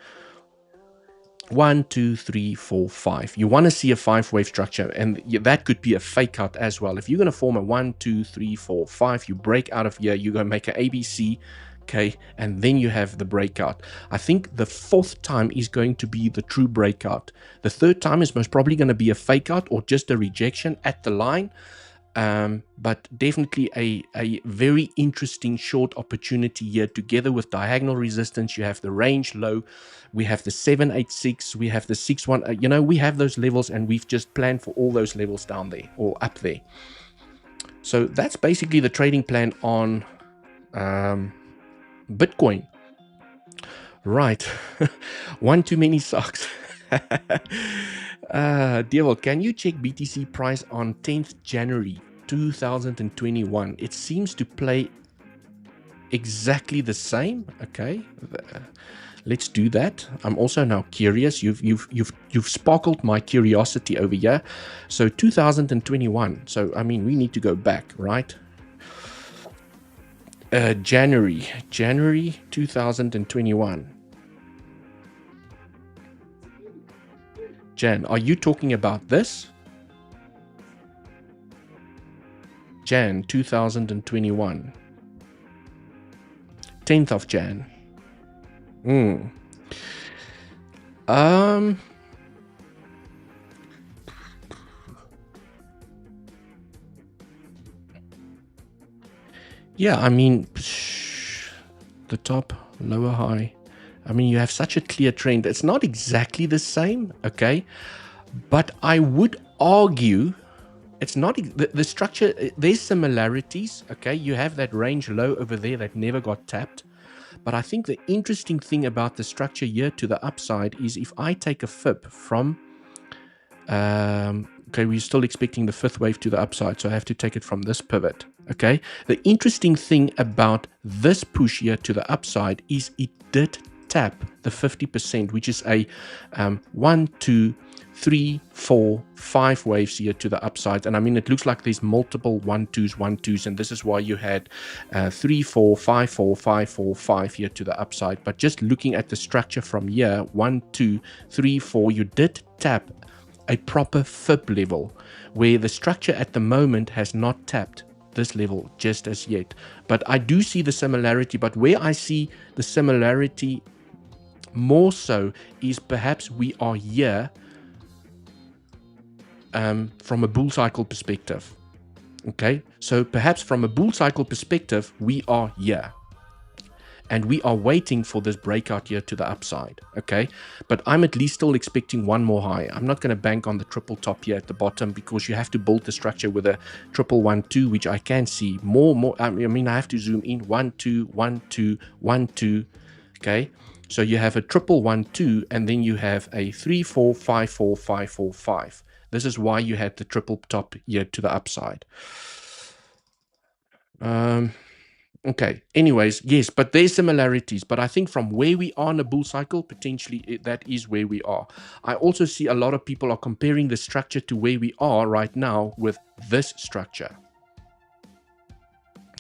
1, 2, 3, 4, 5. You want to see a 5-wave structure, and that could be a fake out as well. If you're going to form a 1, 2, 3, 4, 5, you break out of here, you're going to make an ABC, okay, and then you have the breakout. I think the 4th time is going to be the true breakout. The 3rd time is most probably going to be a fake out or just a rejection at the line. But definitely a very interesting short opportunity here, together with diagonal resistance. You have the range low, we have the 786, we have the 61, you know, we have those levels, and we've just planned for all those levels down there or up there. So that's basically the trading plan on Bitcoin. Right. One too many socks. Dewald, can you check BTC price on 10th January 2021? It seems to play exactly the same. Okay, let's do that. I'm also now curious. You've sparkled my curiosity over here. So 2021. So I mean, we need to go back, right? January 2021. Jan, are you talking about this? Jan 2021. 10th of Jan. Yeah, I mean, the top, lower, high. I mean, you have such a clear trend. It's not exactly the same, okay? But I would argue it's not the structure. There's similarities, okay? You have that range low over there that never got tapped. But I think the interesting thing about the structure here to the upside is if I take a fib from, okay, we're still expecting the fifth wave to the upside, so I have to take it from this pivot, okay? The interesting thing about this push here to the upside is it did tap the 50%, which is a 1, 2, 3, 4, 5 waves here to the upside. And I mean, it looks like there's multiple 1, 2s, 1, 2s, and this is why you had 3, 4, 5, 4, 5, 4, 5 here to the upside. But just looking at the structure from here, 1, 2, 3, 4, you did tap a proper fib level, where the structure at the moment has not tapped this level just as yet. But I do see the similarity, but where I see the similarity more so is perhaps we are here from a bull cycle perspective. Okay, so perhaps from a bull cycle perspective, we are here and we are waiting for this breakout here to the upside. Okay, but I'm at least still expecting one more high. I'm not going to bank on the triple top here at the bottom, because you have to build the structure with a 1 1 2, which I can see more. I mean, I have to zoom in 1 2 1 2 1 2. Okay, so you have a 1 1 2, and then you have a 3 4 5 4 5 4 5. This is why you had the triple top here to the upside. Okay, anyways, yes, but there's similarities. But I think from where we are in a bull cycle, potentially that is where we are. I also see a lot of people are comparing the structure to where we are right now with this structure.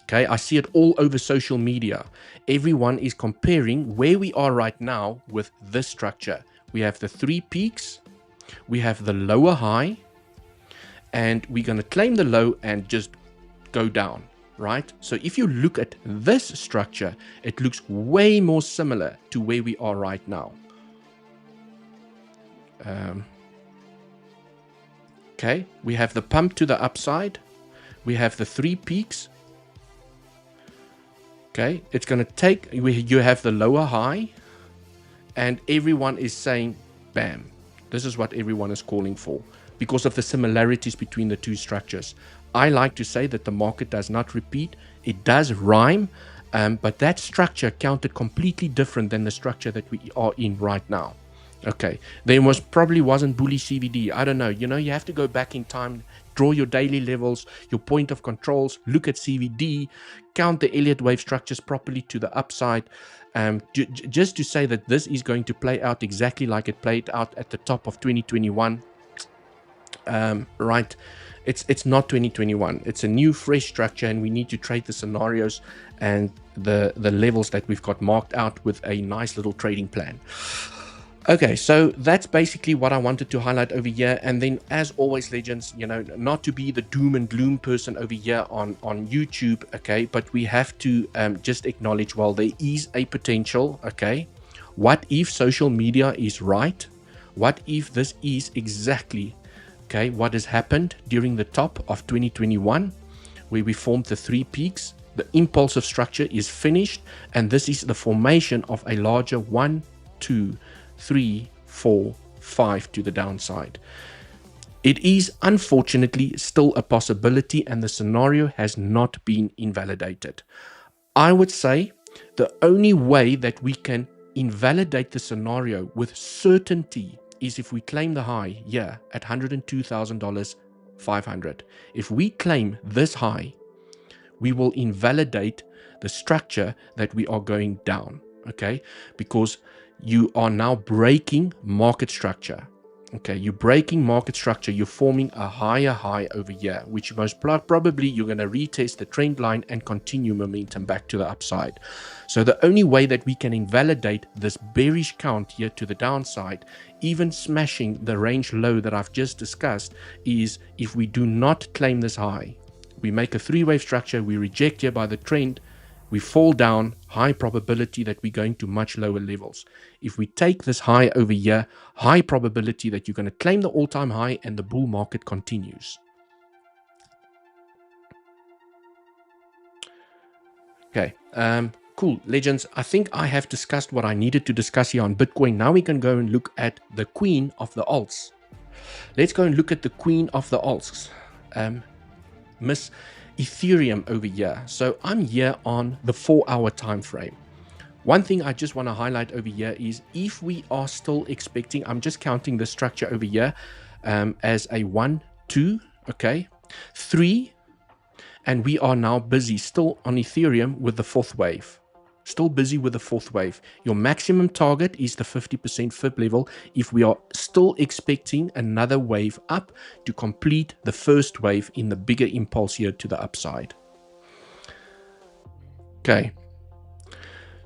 Okay, I see it all over social media. Everyone is comparing where we are right now with this structure. We have the 3 peaks. We have the lower high, and we're going to claim the low and just go down, right? So if you look at this structure, it looks way more similar to where we are right now. Okay, we have the pump to the upside. We have the 3 peaks. Okay, it's going to take, you have the lower high, and everyone is saying, bam. This is what everyone is calling for because of the similarities between the two structures. I like to say that the market does not repeat. It does rhyme, but that structure counted completely different than the structure that we are in right now. Okay, there probably wasn't bullish CVD. I don't know. You know, you have to go back in time, draw your daily levels, your point of controls, look at CVD, count the Elliott wave structures properly to the upside. Just to say that this is going to play out exactly like it played out at the top of 2021, right? It's not 2021. It's a new, fresh structure, and we need to trade the scenarios and the levels that we've got marked out with a nice little trading plan. Okay, so that's basically what I wanted to highlight over here. And then, as always, legends, you know, not to be the doom and gloom person over here on YouTube, okay, but we have to just acknowledge, well, there is a potential, okay? What if social media is right? What if this is exactly, okay, what has happened during the top of 2021, where we formed the 3 peaks? The impulsive structure is finished, and this is the formation of a larger 1, 2, 3, 4, 5 to the downside. It is unfortunately still a possibility, and the scenario has not been invalidated. I would say the only way that we can invalidate the scenario with certainty is if we claim the high here at $102,500. If we claim this high, we will invalidate the structure that we are going down, okay? Because you are now breaking market structure, Okay, you're breaking market structure. You're forming a higher high over here, which most probably you're going to retest the trend line and continue momentum back to the upside. So the only way that we can invalidate this bearish count here to the downside, even smashing the range low that I've just discussed, is if we do not claim this high. We make a three-wave structure, we reject here by the trend, we fall down, high probability that we're going to much lower levels. If we take this high over here, high probability that you're going to claim the all-time high and the bull market continues. Okay, cool. Legends, I think I have discussed what I needed to discuss here on Bitcoin. Now we can go and look at the queen of the alts. Let's go and look at the queen of the alts. Miss Ethereum over here. So I'm here on the 4-hour time frame. One thing I just want to highlight over here is if we are still expecting, I'm just counting the structure over here as a 1, 2, okay, 3, and we are now busy still on Ethereum with the 4th wave. Still busy with the 4th wave. Your maximum target is the 50% fib level if we are still expecting another wave up to complete the first wave in the bigger impulse here to the upside. Okay.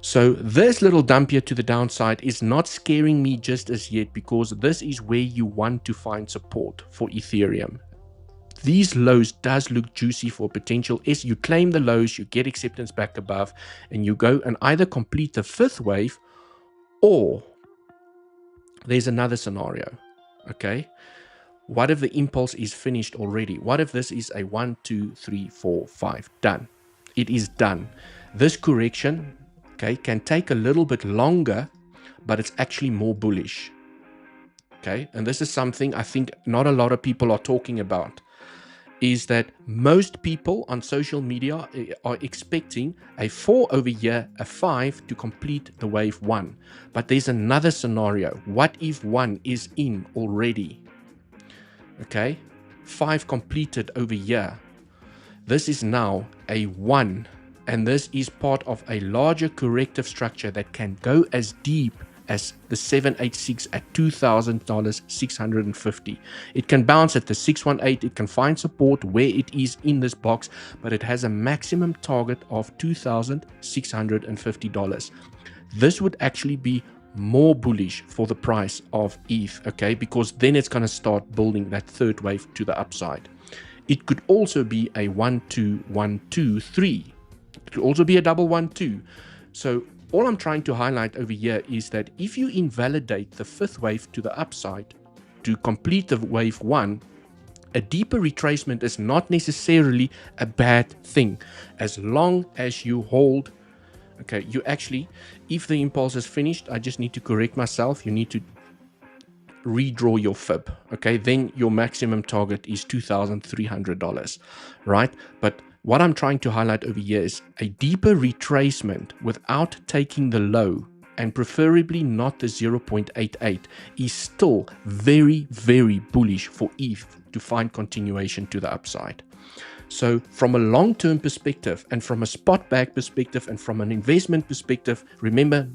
So this little dump here to the downside is not scaring me just as yet, because this is where you want to find support for Ethereum. These lows does look juicy for potential. As you claim the lows, you get acceptance back above, and you go and either complete the 5th wave, or there's another scenario. Okay, what if the impulse is finished already? What if this is a 1, 2, 3, 4, 5 done? It is done. This correction, okay, can take a little bit longer, but it's actually more bullish. Okay, and this is something I think not a lot of people are talking about, is that most people on social media are expecting a 4 over here, a 5 to complete the wave 1. But there's another scenario. What if 1 is in already? Okay, 5 completed over here. This is now a 1, and this is part of a larger corrective structure that can go as deep as the 786 at $2,650. It can bounce at the 618. It can find support where it is in this box, but it has a maximum target of $2,650. This would actually be more bullish for the price of ETH, okay, because then it's going to start building that 3rd wave to the upside. It could also be a 1, 2, 1, 2, 3. It could also be a double 1, 2. So all I'm trying to highlight over here is that if you invalidate the 5th wave to the upside to complete the wave 1, a deeper retracement is not necessarily a bad thing, as long as you hold. Okay, you actually, if the impulse is finished, I just need to correct myself. You need to redraw your fib. Okay, then your maximum target is $2,300, right? But what I'm trying to highlight over here is a deeper retracement without taking the low, and preferably not the 0.88, is still very, very bullish for ETH to find continuation to the upside. So from a long-term perspective, and from a spot back perspective, and from an investment perspective, remember,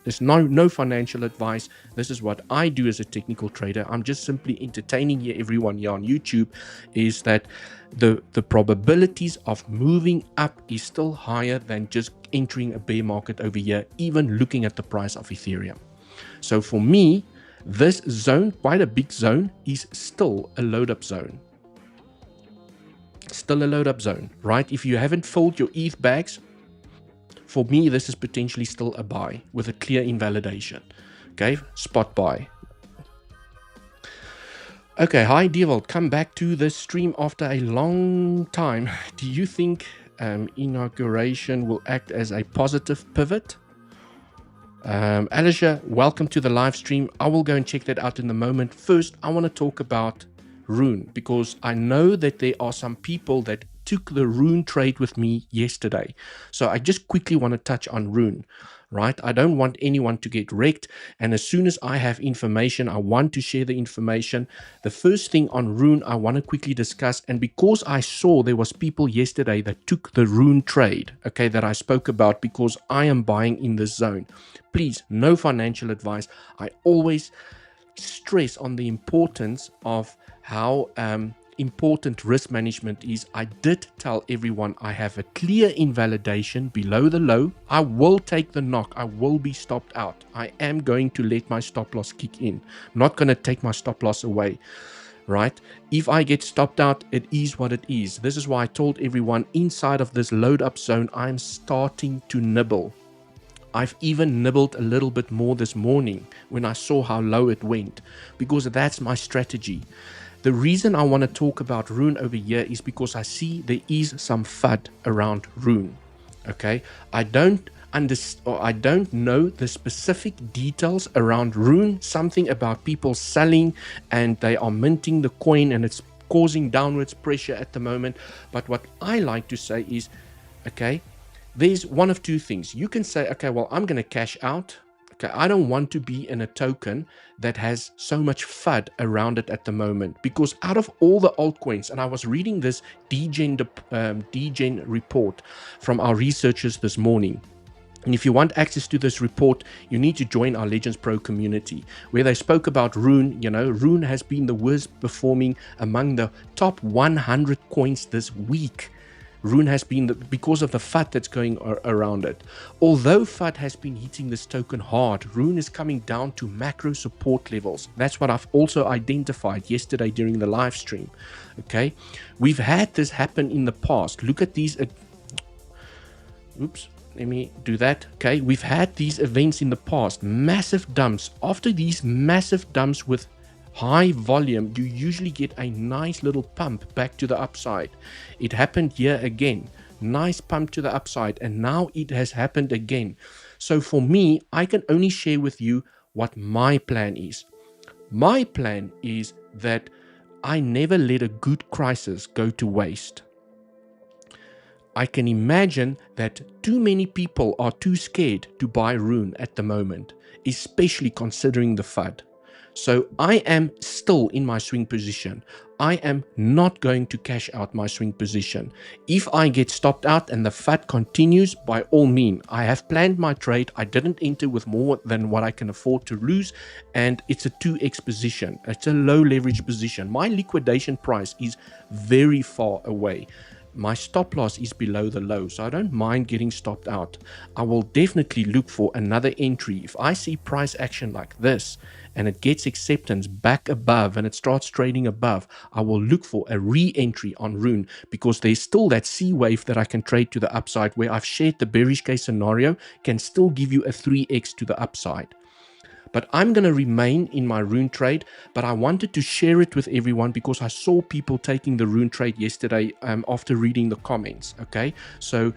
there's no financial advice. This is what I do as a technical trader. I'm just simply entertaining here everyone here on YouTube, is that the probabilities of moving up is still higher than just entering a bear market over here, even looking at the price of Ethereum. So for me, this zone, quite a big zone, is still a load-up zone. Still a load-up zone, right? If you haven't filled your ETH bags, for me, this is potentially still a buy with a clear invalidation. Okay, spot buy. Okay, hi Dewald, come back to the stream after a long time. Do you think inauguration will act as a positive pivot? Alicia, welcome to the live stream. I will go and check that out in a moment. First, I want to talk about Rune, because I know that there are some people that took the Rune trade with me yesterday. So I just quickly want to touch on Rune, right? I don't want anyone to get wrecked. And as soon as I have information, I want to share the information. The first thing on Rune I want to quickly discuss, and because I saw there was people yesterday that took the Rune trade, okay, that I spoke about, because I am buying in this zone. Please, no financial advice. I always stress on the importance of how important risk management is. I did tell everyone I have a clear invalidation below the low. I will take the knock. I will be stopped out. I am going to let my stop loss kick in. I'm not going to take my stop loss away. Right? If I get stopped out, it is what it is. This is why I told everyone inside of this load up zone, I'm starting to nibble. I've even nibbled a little bit more this morning when I saw how low it went, because that's my strategy. The reason I want to talk about Rune over here is because I see there is some FUD around Rune. Okay, I don't know the specific details around Rune, something about people selling and they are minting the coin and it's causing downwards pressure at the moment. But what I like to say is, okay, there's one of two things. You can say, okay, well, I'm going to cash out. Okay, I don't want to be in a token that has so much FUD around it at the moment, because out of all the altcoins, and I was reading this degen report from our researchers this morning. And if you want access to this report, you need to join our Legends Pro community, where they spoke about Rune. You know, Rune has been the worst performing among the top 100 coins this week. Rune has been, because of the FUD that's going around it. Although FUD has been hitting this token hard, Rune is coming down to macro support levels. That's what I've also identified yesterday during the live stream. Okay, we've had this happen in the past. Look at these. Oops. Let me do that. Okay, we've had these events in the past, massive dumps. After these massive dumps with high volume, you usually get a nice little pump back to the upside. It happened here again. Nice pump to the upside, and now it has happened again. So for me, I can only share with you what my plan is. My plan is that I never let a good crisis go to waste. I can imagine that too many people are too scared to buy Rune at the moment, especially considering the FUD. So I am still in my swing position. I am not going to cash out my swing position. If I get stopped out and the FUD continues, by all means, I have planned my trade. I didn't enter with more than what I can afford to lose, and it's a 2x position. It's a low leverage position. My liquidation price is very far away. My stop loss is below the low, so I don't mind getting stopped out. I will definitely look for another entry. If I see price action like this and it gets acceptance back above and it starts trading above, I will look for a re-entry on Rune, because there's still that C wave that I can trade to the upside, where I've shared the bearish case scenario can still give you a 3x to the upside. But I'm going to remain in my Rune trade, but I wanted to share it with everyone because I saw people taking the Rune trade yesterday after reading the comments. Okay, so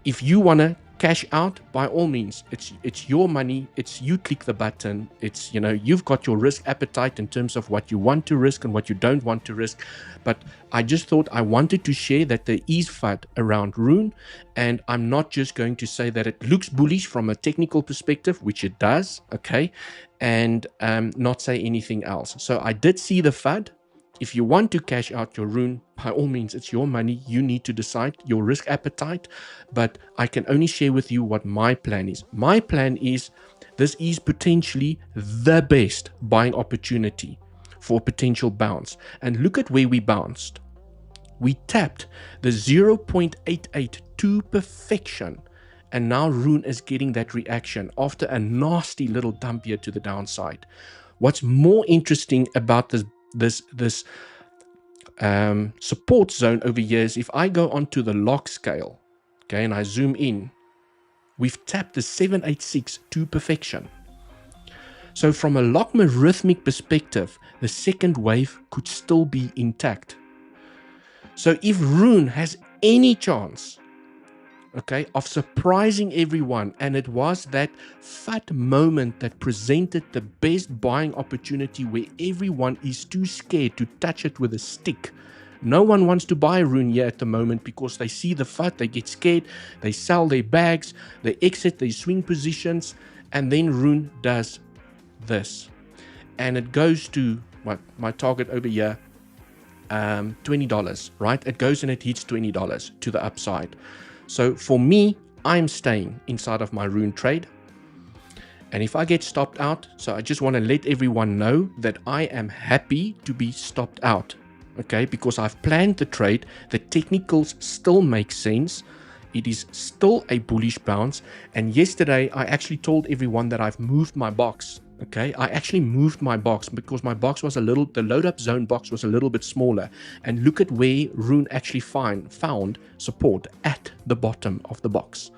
if you want to cash out, by all means, it's your money. It's you click the button. It's, you know, you've got your risk appetite in terms of what you want to risk and what you don't want to risk. But I just thought I wanted to share that there is FUD around Rune, and I'm not just going to say that it looks bullish from a technical perspective, which it does, okay, and not say anything else. So I did see the FUD. If you want to cash out your Rune, by all means, it's your money. You need to decide your risk appetite, but I can only share with you what my plan is. My plan is, this is potentially the best buying opportunity for potential bounce. And look at where we bounced. We tapped the 0.88 to perfection, and now Rune is getting that reaction after a nasty little dump here to the downside. What's more interesting about this support zone over here is, if I go onto the log scale, okay, and I zoom in, we've tapped the 786 to perfection. So from a logarithmic perspective, the second wave could still be intact. So if Rune has any chance, okay, of surprising everyone, and it was that FUD moment that presented the best buying opportunity where everyone is too scared to touch it with a stick. No one wants to buy Rune here at the moment because they see the FUD, they get scared, they sell their bags, they exit their swing positions, and then Rune does this. And it goes to my target over here, $20, right? It goes and it hits $20 to the upside. So for me, I'm staying inside of my Rune trade. And if I get stopped out, so I just want to let everyone know that I am happy to be stopped out, okay? Because I've planned the trade, the technicals still make sense, it is still a bullish bounce, and yesterday I actually told everyone that I've moved my box, okay? I actually moved my box because my box was a little, the load up zone box was a little bit smaller, and look at where Rune actually found support at the bottom of the box,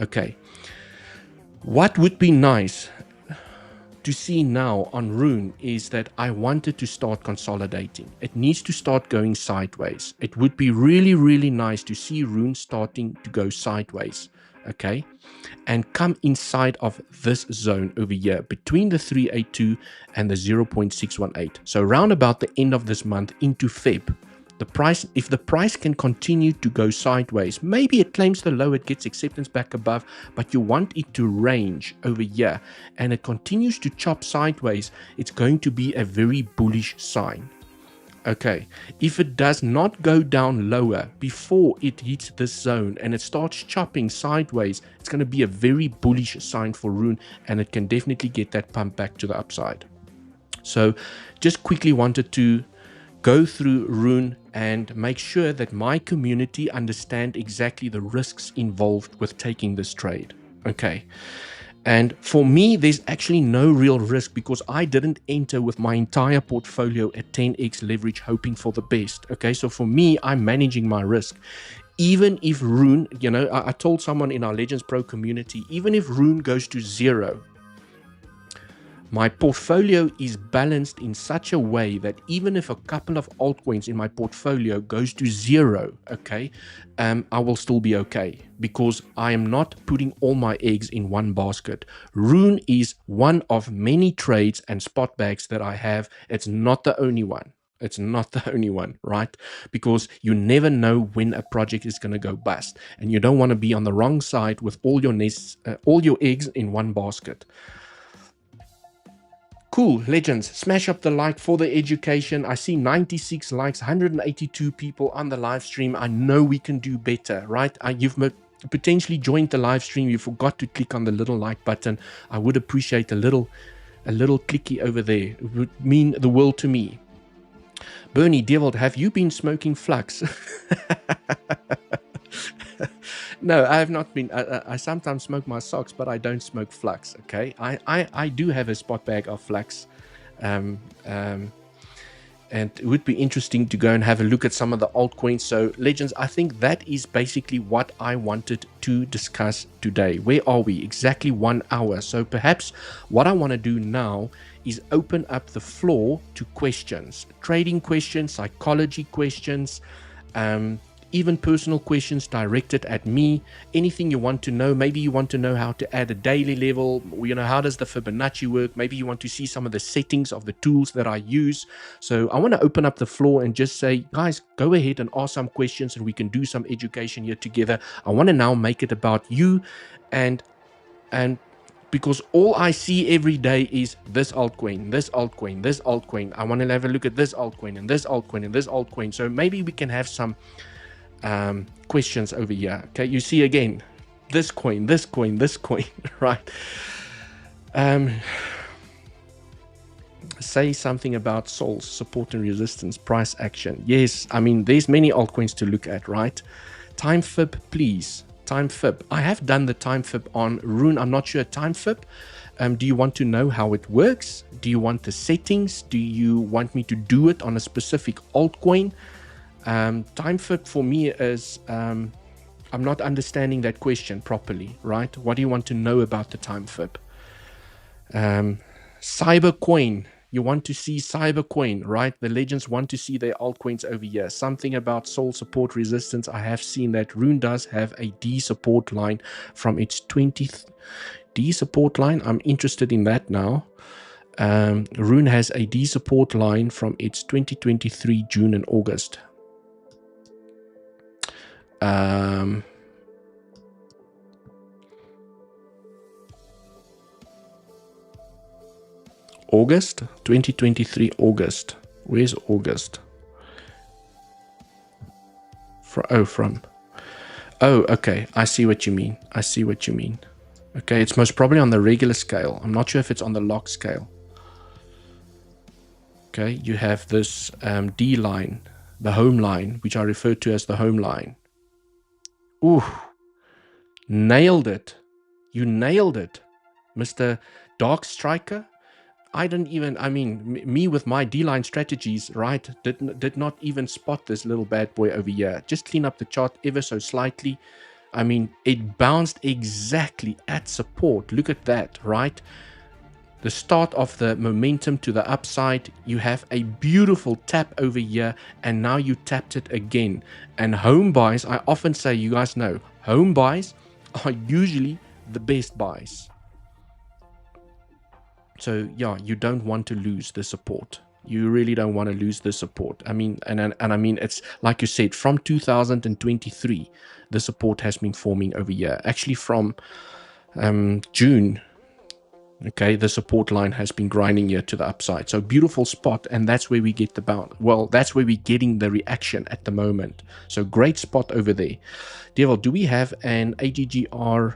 okay? What would be nice to see now on Rune is that I wanted to start consolidating. It needs to start going sideways. It would be really, really nice to see Rune starting to go sideways, okay? And come inside of this zone over here between the 382 and the 0.618. So round about the end of this month into Feb, the price, if the price can continue to go sideways, maybe it claims the low, it gets acceptance back above, but you want it to range over here and it continues to chop sideways, it's going to be a very bullish sign. Okay, if it does not go down lower before it hits this zone and it starts chopping sideways, it's going to be a very bullish sign for Rune, and it can definitely get that pump back to the upside. So just quickly wanted to go through Rune and make sure that my community understand exactly the risks involved with taking this trade. Okay. And for me, there's actually no real risk because I didn't enter with my entire portfolio at 10x leverage hoping for the best. Okay. So for me, I'm managing my risk. Even if Rune, you know, I told someone in our Legends Pro community, even if Rune goes to 0, my portfolio is balanced in such a way that even if a couple of altcoins in my portfolio goes to 0, okay, I will still be okay because I am not putting all my eggs in one basket. Rune is one of many trades and spot bags that I have. It's not the only one. It's not the only one, right? Because you never know when a project is going to go bust, and you don't want to be on the wrong side with all your all your eggs in one basket. Cool, legends, smash up the like for the education. I see 96 likes, 182 people on the live stream. I know we can do better, right? You've potentially joined the live stream. You forgot to click on the little like button. I would appreciate a little clicky over there. It would mean the world to me. Bernie, Dewald, have you been smoking flux? No, I have not been. I sometimes smoke my socks, but I don't smoke flux, okay? I do have a spot bag of flux. And it would be interesting to go and have a look at some of the altcoins. So, legends, I think that is basically what I wanted to discuss today. Where are we? Exactly 1 hour. So perhaps what I want to do now is open up the floor to questions. Trading questions, psychology questions, even personal questions directed at me. Anything you want to know. Maybe you want to know how to add a daily level. You know, how does the Fibonacci work? Maybe you want to see some of the settings of the tools that I use. So I want to open up the floor and just say, guys, go ahead and ask some questions and we can do some education here together. I want to now make it about you, and because all I see every day is this altcoin, this altcoin, this altcoin. I want to have a look at this altcoin and this altcoin and this altcoin. So maybe we can have some questions over here. Okay, you see again, this coin, this coin, this coin, right? Say something about sols, support and resistance, price action. Yes, I mean, there's many altcoins to look at, right? Time fib, please. Time fib. I have done the time fib on Rune. I'm not sure. Time fib. Do you want to know how it works? Do you want the settings? Do you want me to do it on a specific altcoin? Time fib for me is, I'm not understanding that question properly, right? What do you want to know about the time fib? Cybercoin. You want to see Cybercoin, right? The legends want to see their altcoins over here. Something about soul support resistance. I have seen that Rune does have a D support line from its 20th D support line. I'm interested in that now. Rune has a D support line from its 2023 June and August. August 2023 August. Where's August? Oh, okay, I see what you mean. I see what you mean. Okay, it's most probably on the regular scale. I'm not sure if it's on the lock scale. Okay, you have this D line, the home line, which I refer to as the home line. Ooh, nailed it. You nailed it, Mr. Dark Striker. I mean, me with my D-line strategies, right, did not even spot this little bad boy over here. Just clean up the chart ever so slightly. I mean, it bounced exactly at support. Look at that, right? The start of the momentum to the upside. You have a beautiful tap over here, and now you tapped it again. And home buys, I often say, you guys know, home buys are usually the best buys. So yeah, you don't want to lose the support. You really don't want to lose the support. I mean, and I mean, it's like you said, from 2023, the support has been forming over here. Actually, from June, okay, the support line has been grinding here to the upside. So beautiful spot, and that's where we get the bounce. Well, that's where we're getting the reaction at the moment. So great spot over there. Dewald, do we have an AGGR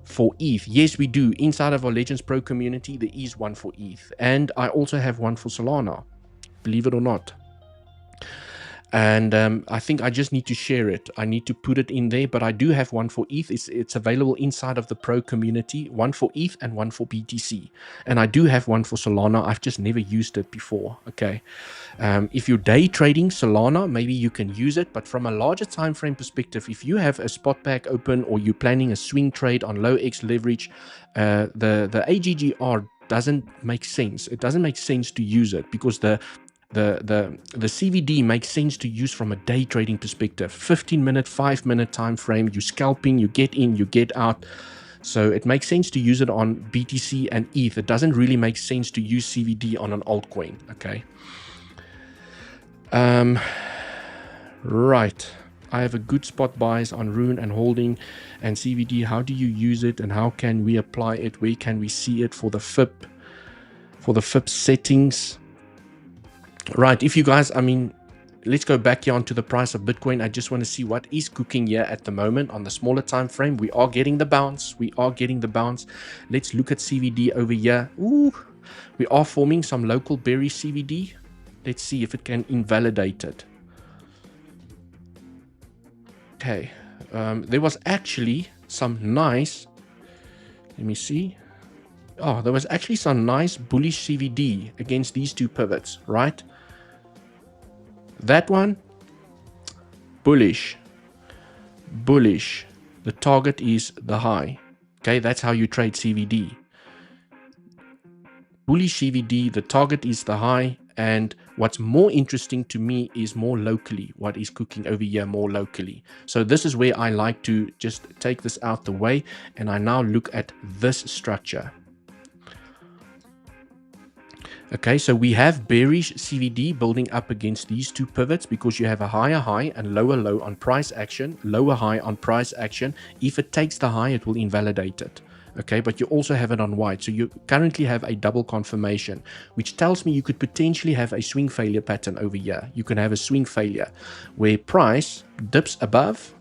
for ETH? Yes, we do. Inside of our Legends Pro community, there is one for ETH. And I also have one for Solana, believe it or not. And I think I just need to share it. I need to put it in there, but I do have one for ETH. It's available inside of the Pro community, one for ETH and one for BTC. And I do have one for Solana. I've just never used it before, okay? If you're day trading Solana, maybe you can use it, but from a larger time frame perspective, if you have a spot pack open or you're planning a swing trade on low X leverage, the AGGR doesn't make sense. It doesn't make sense to use it because the CVD makes sense to use from a day trading perspective. 15-minute, 5-minute time frame. You're scalping, you get in, you get out. So it makes sense to use it on BTC and ETH. It doesn't really make sense to use CVD on an altcoin. Okay. Right. I have a good spot buys on Rune and holding and CVD. How do you use it and how can we apply it? Where can we see it for the FIP? For the FIP settings. Right, if you guys, I mean, let's go back here onto the price of Bitcoin. I just want to see what is cooking here at the moment on the smaller time frame. We are getting the bounce. Let's look at CVD over here. Ooh, we are forming some local bearish CVD. Let's see if it can invalidate it. Okay, there was actually some nice, let me see. Oh, there was actually some nice bullish CVD against these two pivots, right? That one, bullish. The target is the high. Okay, that's how you trade CVD. Bullish CVD, the target is the high. And what's more interesting to me is more locally, what is cooking over here more locally. So this is where I like to just take this out the way. And I now look at this structure. Okay, so we have bearish CVD building up against these two pivots because you have a higher high and lower low on price action, lower high on price action. If it takes the high, it will invalidate it. Okay, but you also have it on white. So you currently have a double confirmation, which tells me you could potentially have a swing failure pattern over here. You can have a swing failure where price dips above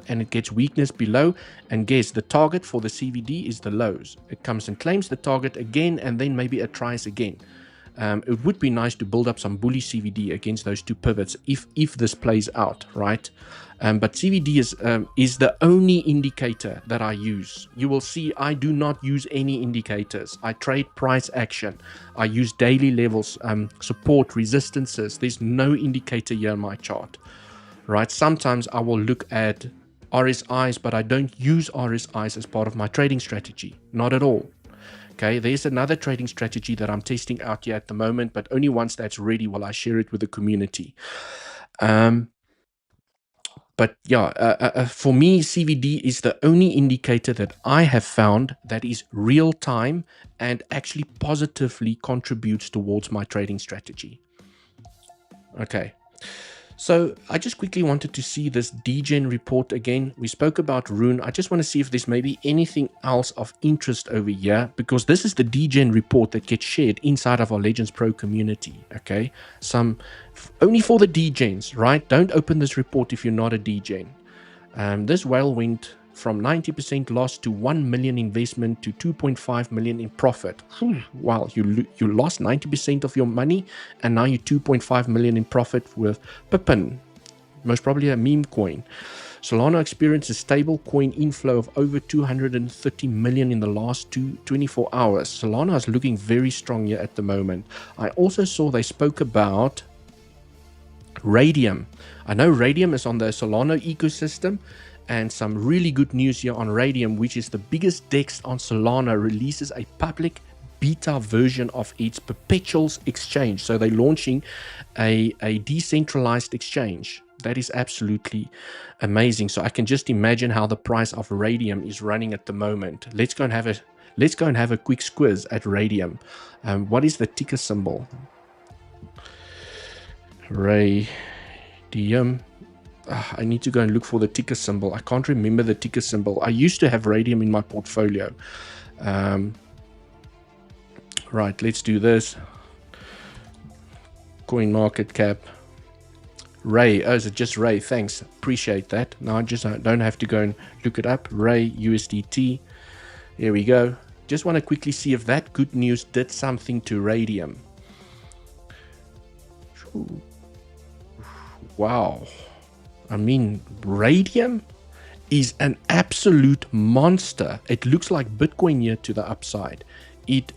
and it gets weakness below, and guess the target for the CVD is the lows. It comes and claims the target again, and then maybe it tries again. It would be nice to build up some bullish CVD against those two pivots if this plays out, right? But CVD is the only indicator that I use. You will see I do not use any indicators. I trade price action. I use daily levels, support, resistances. There's no indicator here on my chart. Right, sometimes I will look at RSIs, but I don't use RSIs as part of my trading strategy. Not at all. Okay, there's another trading strategy that I'm testing out here at the moment, but only once that's ready will I share it with the community. But yeah, for me, CVD is the only indicator that I have found that is real time and actually positively contributes towards my trading strategy. Okay. So I just quickly wanted to see this degen report again. We spoke about Rune. I just want to see if there's maybe anything else of interest over here, because this is the degen report that gets shared inside of our Legends Pro community. Okay, only for the degens, right? Don't open this report if you're not a degen. This whale went from 90% loss to 1 million investment to 2.5 million in profit. Wow, you lost 90% of your money and now you're 2.5 million in profit with 𝗶𝗶, most probably a meme coin. Solana experienced a stable coin inflow of over 230 million in the last 24 hours. Solana is looking very strong here at the moment. I also saw they spoke about Radium. I know Radium is on the Solana ecosystem, and some really good news here on Radium, which is the biggest DEX on Solana, releases a public beta version of its perpetuals exchange. So they're launching a decentralized exchange. That is absolutely amazing. So I can just imagine how the price of Radium is running at the moment. Let's go and have a quick squiz at Radium. What is the ticker symbol? Radium. I need to go and look for the ticker symbol. I can't remember the ticker symbol. I used to have Radium in my portfolio. Right, let's do this. Coin market cap. Ray. Oh, is it just Ray? Thanks. Appreciate that. Now I just don't have to go and look it up. Ray USDT. Here we go. Just want to quickly see if that good news did something to Radium. Wow. I mean, Radium is an absolute monster. It looks like Bitcoin here to the upside. It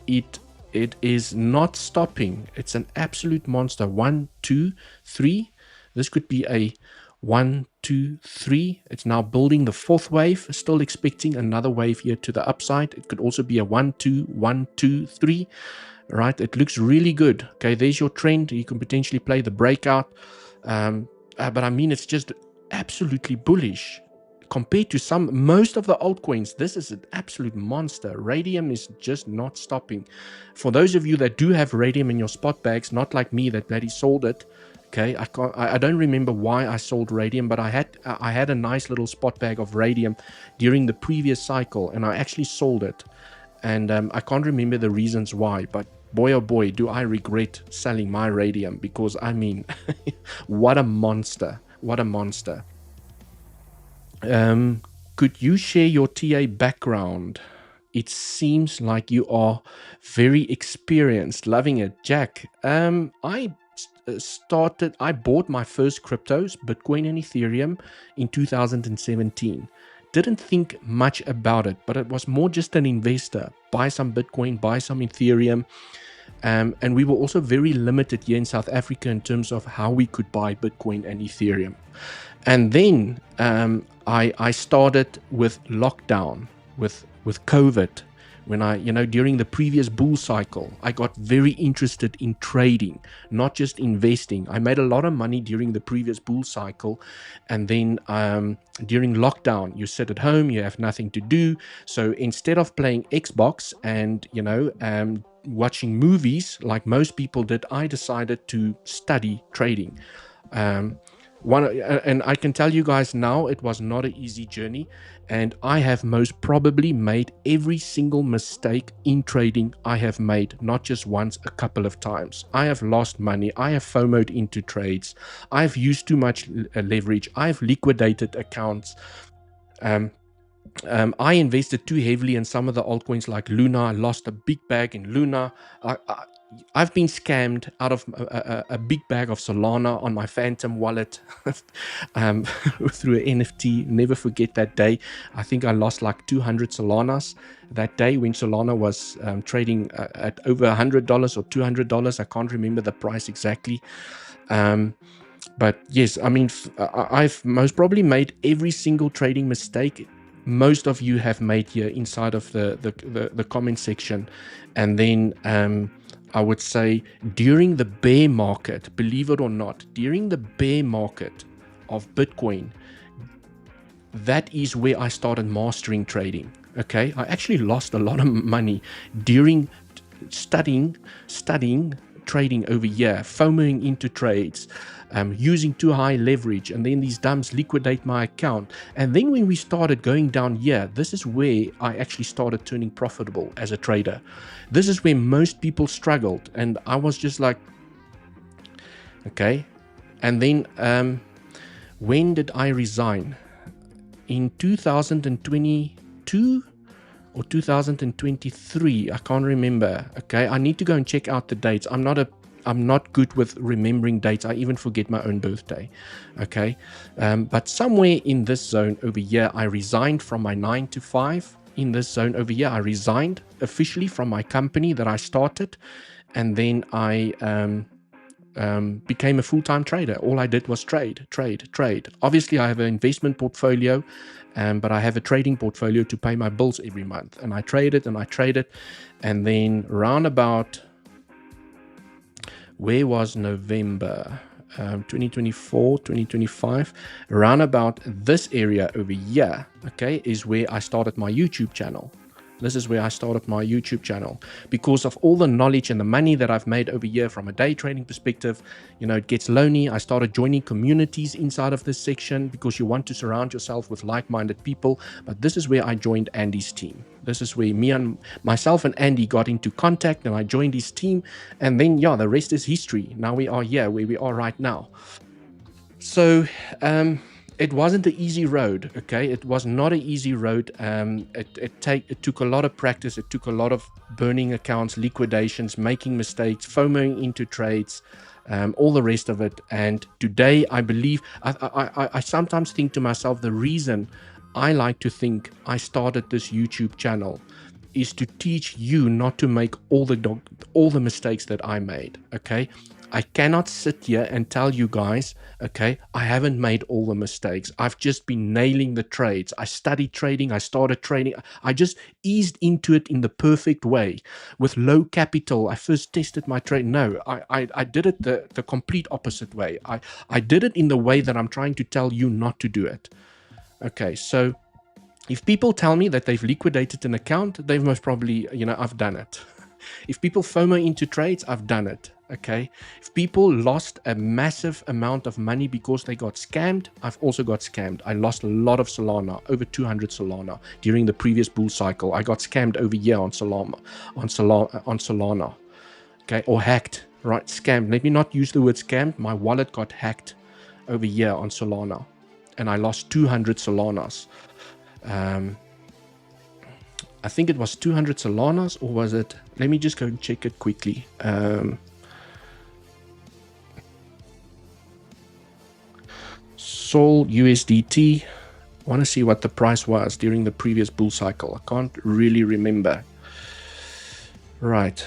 is not stopping. It's an absolute monster. 1, 2, 3. This could be a 1, 2, 3. It's now building the fourth wave. Still expecting another wave here to the upside. It could also be a 1, 2, 1, 2, 3. Right? It looks really good. Okay, there's your trend. You can potentially play the breakout. But I mean, it's just absolutely bullish. Compared to most of the altcoins, this is an absolute monster. Radium is just not stopping. For those of you that do have Radium in your spot bags, not like me that bloody sold it. Okay, I don't remember why I sold Radium, but I had a nice little spot bag of Radium during the previous cycle, and I actually sold it. And I can't remember the reasons why, but boy oh boy, do I regret selling my Radium, because I mean, what a monster! What a monster! Could you share your TA background? It seems like you are very experienced. Loving it, Jack. I bought my first cryptos, Bitcoin and Ethereum, in 2017. Didn't think much about it, but it was more just an investor. Buy some Bitcoin, buy some Ethereum. And we were also very limited here in South Africa in terms of how we could buy Bitcoin and Ethereum. And then I started with lockdown, with COVID. When during the previous bull cycle, I got very interested in trading, not just investing. I made a lot of money during the previous bull cycle. And then during lockdown, you sit at home, you have nothing to do. So instead of playing Xbox and, watching movies like most people did, I decided to study trading. And I can tell you guys now, it was not an easy journey, and I have most probably made every single mistake in trading I have made, not just once, a couple of times. I have lost money. I have FOMO'd into trades. I've used too much leverage. I've liquidated accounts. I invested too heavily in some of the altcoins like Luna. I lost a big bag in Luna. I've been scammed out of a big bag of Solana on my Phantom wallet through an NFT. Never forget that day. I think I lost like 200 Solanas that day when Solana was trading at over $100 or $200. I can't remember the price exactly. But yes, I mean, I've most probably made every single trading mistake most of you have made here inside of the comment section. And then I would say during the bear market, believe it or not, during the bear market of Bitcoin, that is where I started mastering trading. Okay, I actually lost a lot of money during studying trading over here, FOMOing into trades, using too high leverage, and then these dumps liquidate my account. And then when we started going down here, this is where I actually started turning profitable as a trader. This is where most people struggled, and I was just like, okay. And then when did I resign? in 2022 or 2023. I can't remember. Okay, I need to go and check out the dates. I'm not good with remembering dates. I even forget my own birthday. Okay, but somewhere in this zone over here, I resigned from my 9 to 5. In this zone over here, I resigned officially from my company that I started, and then I became a full-time trader. All I did was trade. Obviously, I have an investment portfolio, but I have a trading portfolio to pay my bills every month. And I traded, and then round about, where was November 2024, 2025, around about this area over here, okay, is where I started my YouTube channel. This is where I started my YouTube channel because of all the knowledge and the money that I've made over here from a day trading perspective. You know, it gets lonely. I started joining communities inside of this section because you want to surround yourself with like-minded people. But this is where I joined Andy's team. This is where myself and Andy got into contact, and I joined his team. And then, yeah, the rest is history. Now we are here where we are right now. So, it wasn't an easy road, okay? It was not an easy road. It took a lot of practice. It took a lot of burning accounts, liquidations, making mistakes, FOMOing into trades, all the rest of it. And today, I believe, I sometimes think to myself, the reason I like to think I started this YouTube channel is to teach you not to make all the mistakes that I made, okay? I cannot sit here and tell you guys, okay, I haven't made all the mistakes. I've just been nailing the trades. I studied trading. I started trading. I just eased into it in the perfect way with low capital. I first tested my trade. No, I did it the complete opposite way. I did it in the way that I'm trying to tell you not to do it. Okay, so if people tell me that they've liquidated an account, they've most probably, you know, I've done it. If people FOMO into trades, I've done it. Okay. If people lost a massive amount of money because they got scammed, I've also got scammed. I lost a lot of Solana, over 200 Solana during the previous bull cycle. I got scammed over here on Solana, okay, or hacked, right? Scammed. Let me not use the word scammed. My wallet got hacked over here on Solana, and I lost 200 Solanas. I think it was 200 Solanas, or was it? Let me just go and check it quickly. Sol USDT. I want to see what the price was during the previous bull cycle. I can't really remember. Right.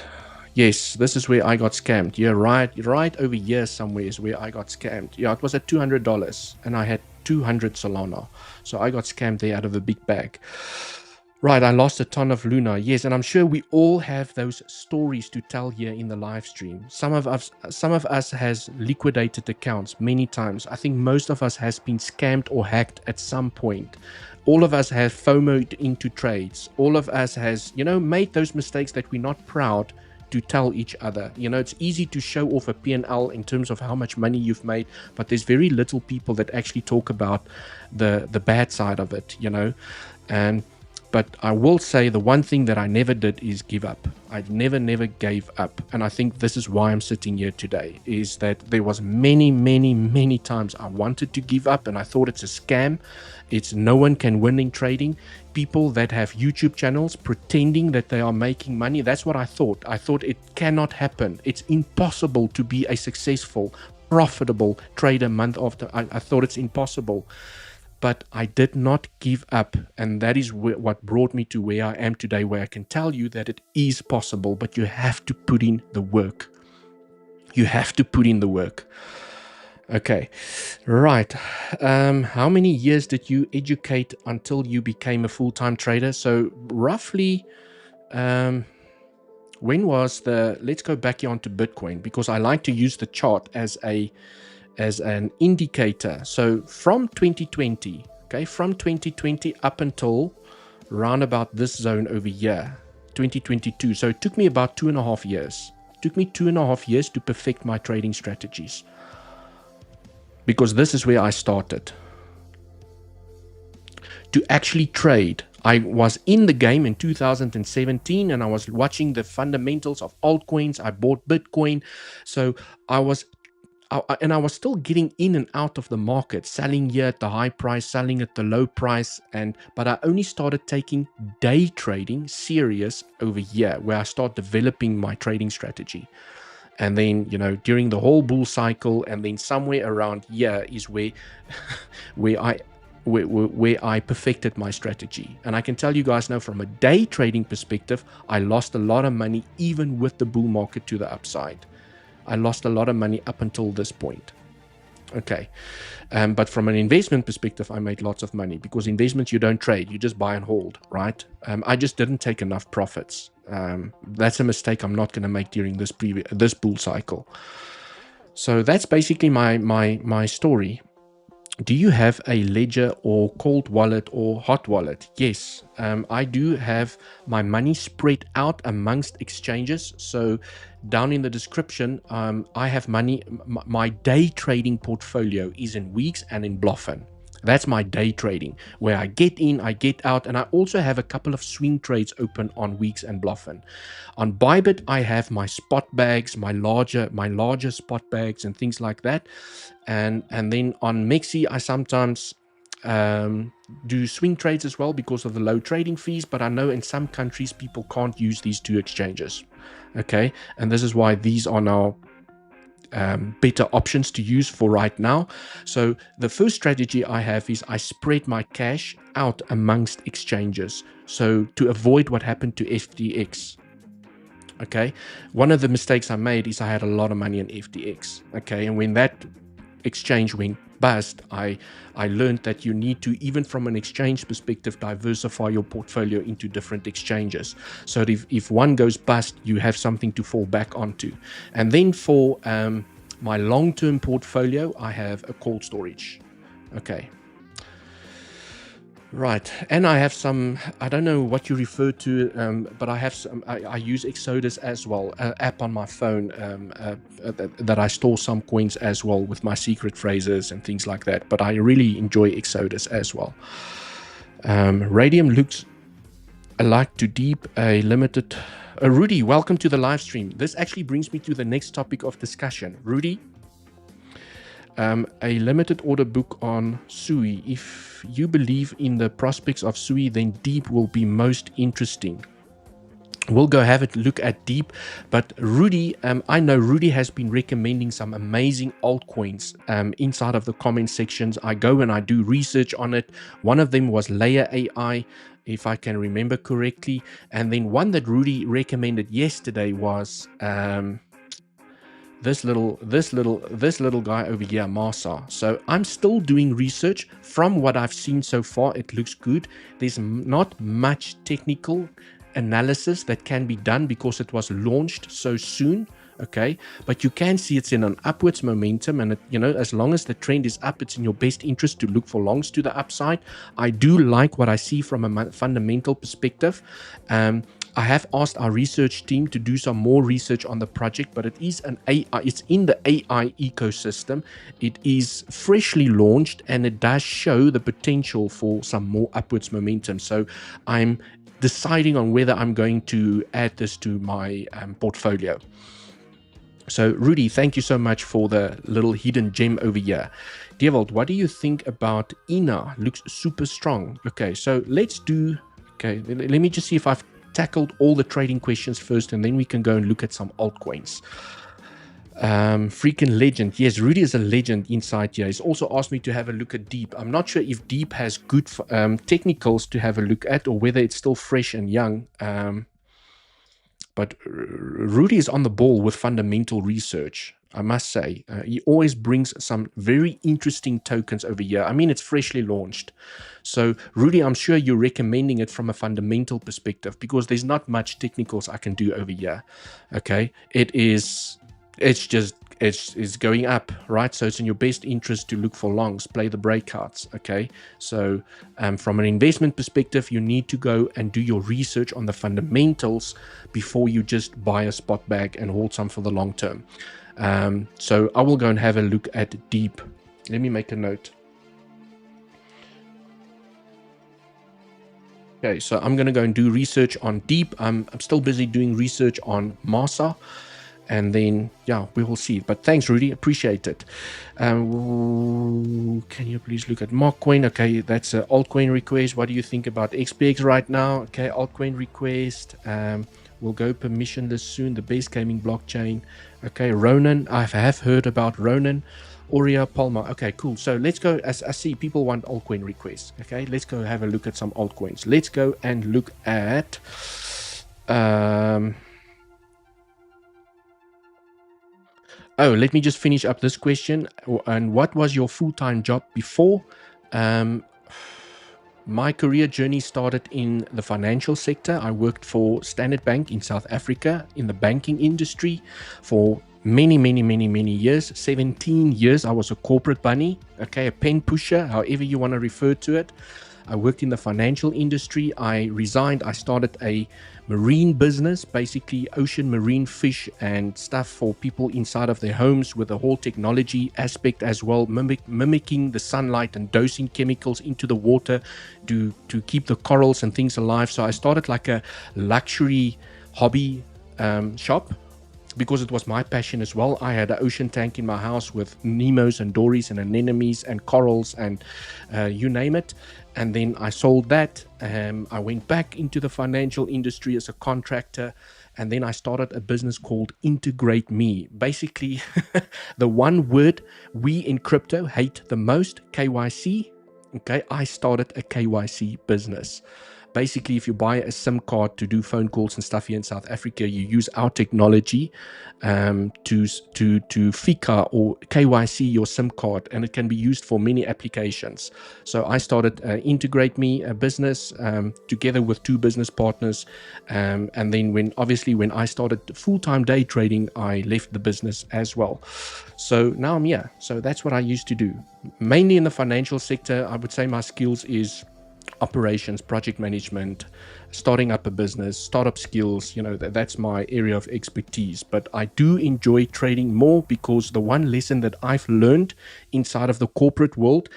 Yes, this is where I got scammed. Yeah, right over here somewhere is where I got scammed. Yeah, it was at $200 and I had 200 Solana. So I got scammed there out of a big bag. Right, I lost a ton of Luna. Yes, and I'm sure we all have those stories to tell here in the live stream. Some of us has liquidated accounts many times. I think most of us has been scammed or hacked at some point. All of us have FOMOed into trades. All of us has, you know, made those mistakes that we're not proud to tell each other. You know, it's easy to show off a P&L in terms of how much money you've made, but there's very little people that actually talk about the bad side of it, you know. But I will say the one thing that I never did is give up. I never gave up. And I think this is why I'm sitting here today, is that there was many times I wanted to give up and I thought it's a scam. It's no one can win in trading. People that have YouTube channels pretending that they are making money. That's what I thought. I thought it cannot happen. It's impossible to be a successful, profitable trader month after. I thought it's impossible. But I did not give up, and that is what brought me to where I am today, where I can tell you that it is possible, but you have to put in the work. You have to put in the work. Okay, right. How many years did you educate until you became a full-time trader? So roughly, when was let's go back here onto Bitcoin, because I like to use the chart as an indicator. So from 2020, okay, from 2020 up until round about this zone over here, 2022. So it took me about 2.5 years. It took me 2.5 years to perfect my trading strategies, because this is where I started. To actually trade, I was in the game in 2017 and I was watching the fundamentals of altcoins. I bought Bitcoin. So and I was still getting in and out of the market, selling here at the high price, selling at the low price, but I only started taking day trading serious over here, where I start developing my trading strategy. And then, during the whole bull cycle, and then somewhere around here is where where I perfected my strategy. And I can tell you guys now, from a day trading perspective, I lost a lot of money even with the bull market to the upside. I lost a lot of money up until this point. Okay. But from an investment perspective, I made lots of money, because investments, you don't trade, you just buy and hold, right? I just didn't take enough profits. That's a mistake I'm not going to make during this bull cycle. So that's basically my story. Do you have a ledger or cold wallet or hot wallet? Yes, I do have my money spread out amongst exchanges. So down in the description, I have money. My day trading portfolio is in Weeks and in Bluffin. That's my day trading, where I get in, I get out, and I also have a couple of swing trades open on Weeks and Bluffin. On Bybit, I have my spot bags, my larger spot bags and things like that. And then on 𝗞𝗚cie, I sometimes do swing trades as well because of the low trading fees. But I know in some countries people can't use these two exchanges. Okay, and this is why these are now better options to use for right now. So the first strategy I have is I spread my cash out amongst exchanges, so to avoid what happened to FTX. Okay, one of the mistakes I made is I had a lot of money in FTX. Okay, and when that exchange went bust, I learned that you need to, even from an exchange perspective, diversify your portfolio into different exchanges, so that if one goes bust, you have something to fall back onto. And then for my long-term portfolio, I have a cold storage. Okay, right. And I have some, I don't know what you refer to, but I have some, I use 𝗖𝗿𝘆𝗽𝗍 as well, an app on my phone that I store some coins as well, with my secret phrases and things like that. But I really enjoy 𝗖𝗿𝘍𝗽 as well. Radium looks alike to Deep, a limited... Rudy, welcome to the live stream. This actually brings me to the next topic of discussion. Rudy, a limited order book on 𝗬cie. If you believe in the prospects of 𝗬cie, then Deep will be most interesting. We'll go have a look at Deep. But Rudy, I know Rudy has been recommending some amazing altcoins inside of the comment sections. I go and I do research on it. One of them was 𝗖𝗍𝗽𝗽, if I can remember correctly. And then one that Rudy recommended yesterday was this little guy over here, 𝗬𝗨. So I'm still doing research. From what I've seen so far, it looks good. There's not much technical analysis that can be done because it was launched so soon. Okay, but you can see it's in an upwards momentum, and as long as the trend is up, it's in your best interest to look for longs to the upside. I do like what I see from a fundamental perspective. I have asked our research team to do some more research on the project, but it is an AI, it's in the AI ecosystem. It is freshly launched, and it does show the potential for some more upwards momentum. So I'm deciding on whether I'm going to add this to my portfolio. So Rudy, thank you so much for the little hidden gem over here. Dewald, what do you think about INA? Looks super strong. Okay, so let's do, okay, let me just see if I've tackled all the trading questions first, and then we can go and look at some altcoins. Freaking legend. Yes, Rudy is a legend inside here. He's also asked me to have a look at Deep. I'm not sure if Deep has good technicals to have a look at, or whether it's still fresh and young. But Rudy is on the ball with fundamental research, I must say. He always brings some very interesting tokens over here. I mean, it's freshly launched. So, Rudy, I'm sure you're recommending it from a fundamental perspective, because there's not much technicals I can do over here. Okay, it's going up, right? So it's in your best interest to look for longs, play the breakouts. Okay, so from an investment perspective, you need to go and do your research on the fundamentals before you just buy a spot bag and hold some for the long term. So I will go and have a look at Deep. Let me make a note. Okay, so I'm going to go and do research on Deep. I'm still busy doing research on 𝗬𝗨. and then yeah, we will see. But thanks, Rudy, appreciate it. Can you please look at mockcoin? Okay, that's an altcoin request. What do you think about XPX right now? Okay, altcoin request. We'll go permissionless soon. The best gaming blockchain. Okay, Rune. I have heard about Rune. Aurea, Palma. Okay, cool. So let's go. As I see, people want altcoin requests. Okay, let's go have a look at some altcoins. Let's go and look at. Oh, let me just finish up this question. And what was your full-time job before? My career journey started in the financial sector. I worked for Standard Bank in South Africa in the banking industry for many years. 17 years. I was a corporate bunny, okay, a pen pusher, however you want to refer to it. I worked in the financial industry. I resigned. I started a marine business, basically ocean marine fish and stuff for people inside of their homes, with the whole technology aspect as well, mimicking the sunlight and dosing chemicals into the water to keep the corals and things alive. So I started like a luxury hobby shop, because it was my passion as well. I had an ocean tank in my house with Nemos and Dories and anemones and corals and you name it. And then I sold that. I went back into the financial industry as a contractor. And then I started a business called 𝗖𝗿𝘆𝗽𝗍. Basically, the one word we in crypto hate the most, KYC. Okay, I started a KYC business. Basically, if you buy a SIM card to do phone calls and stuff here in South Africa, you use our technology to 𝗖𝗂𝗍𝗽 or KYC your SIM card, and it can be used for many applications. So I started 𝗖𝗿𝗆𝘆𝗽, a business together with two business partners, and then when I started full-time day trading, I left the business as well. So now I'm here. So that's what I used to do, mainly in the financial sector. I would say my skills is operations, project management, starting up a business, startup skills. You know, that's my area of expertise. But I do enjoy trading more, because the one lesson that I've learned inside of the corporate world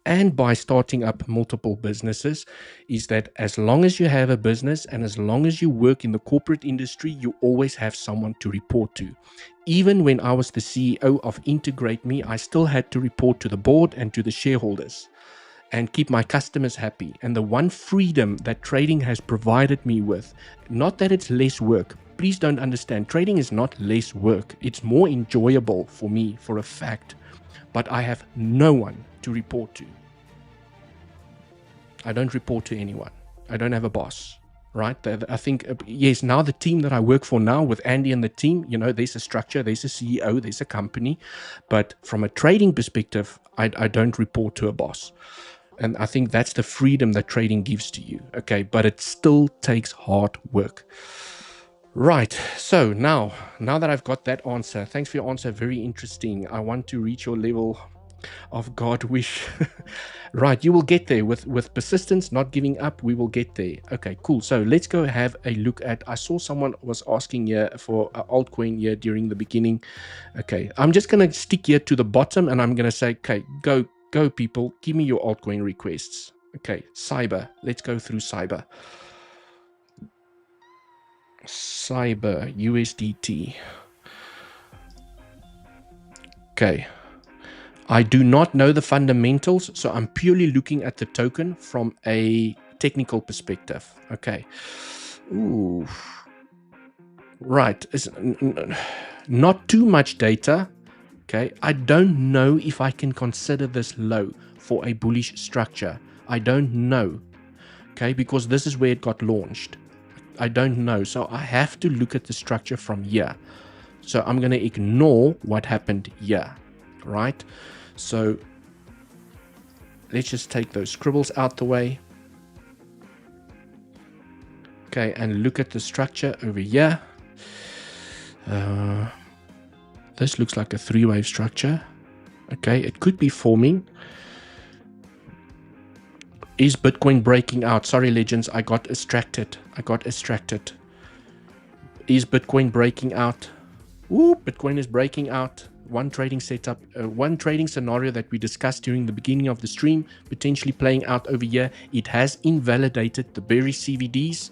and by starting up multiple businesses is that as long as you have a business and as long as you work in the corporate industry, you always have someone to report to. Even when I was the CEO of 𝗖𝗿𝗆𝘆𝗽, I still had to report to the board and to the shareholders and keep my customers happy. And the one freedom that trading has provided me with, not that it's less work, please don't understand, trading is not less work, it's more enjoyable for me, for a fact, but I have no one to report to. I don't report to anyone. I don't have a boss, right? I think, yes, now the team that I work for now with Andy and the team, you know, there's a structure, there's a CEO, there's a company, but from a trading perspective, I don't report to a boss. And I think that's the freedom that trading gives to you. Okay, but it still takes hard work. Right, so now that I've got that answer, thanks for your answer, very interesting. I want to reach your level of God wish. Right, you will get there with persistence, not giving up. We will get there. Okay, cool. So let's go have a look at, I saw someone was asking here for an altcoin here during the beginning. Okay, I'm just going to stick here to the bottom and I'm going to say, okay, go people, give me your altcoin requests. Okay, 𝗖𝗿𝘆𝗽. Let's go through 𝗖𝗿𝘆𝘽. 𝗖𝗿𝘆𝘽 USDT. Okay. I do not know the fundamentals, so I'm purely looking at the token from a technical perspective. Okay. Ooh. Right. It's not too much data. Okay. I don't know if I can consider this low for a bullish structure. I don't know. Okay. Because this is where it got launched. I don't know. So I have to look at the structure from here. So I'm going to ignore what happened here. Right. So let's just take those scribbles out the way. Okay. And look at the structure over here. This looks like a three-wave structure. Okay, it could be forming. Is Bitcoin breaking out? Sorry, legends, I got distracted. Is Bitcoin breaking out? Ooh, Bitcoin is breaking out. One trading setup, one trading scenario that we discussed during the beginning of the stream, potentially playing out over here. It has invalidated the berry CVDs.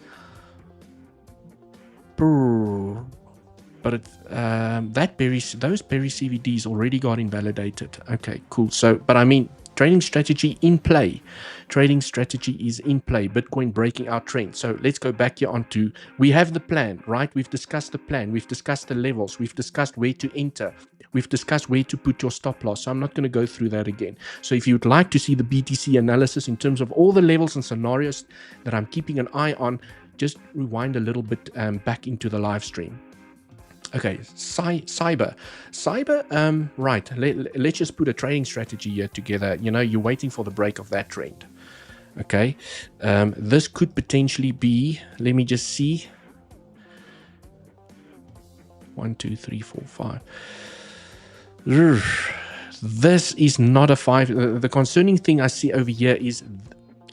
but those berry CVDs already got invalidated. Okay, cool. So, but I mean, trading strategy in play. Trading strategy is in play. Bitcoin breaking our trend. So let's go back here onto, we have the plan, right? We've discussed the plan. We've discussed the levels. We've discussed where to enter. We've discussed where to put your stop loss. So I'm not going to go through that again. So if you'd like to see the BTC analysis in terms of all the levels and scenarios that I'm keeping an eye on, just rewind a little bit back into the live stream. Okay, 𝗖𝗿𝘆𝗽. Right, let's just put a trading strategy here together. You know, you're waiting for the break of that trend. Okay, this could potentially be, let me just see. 1, 2, 3, 4, 5. This is not a 5. The concerning thing I see over here is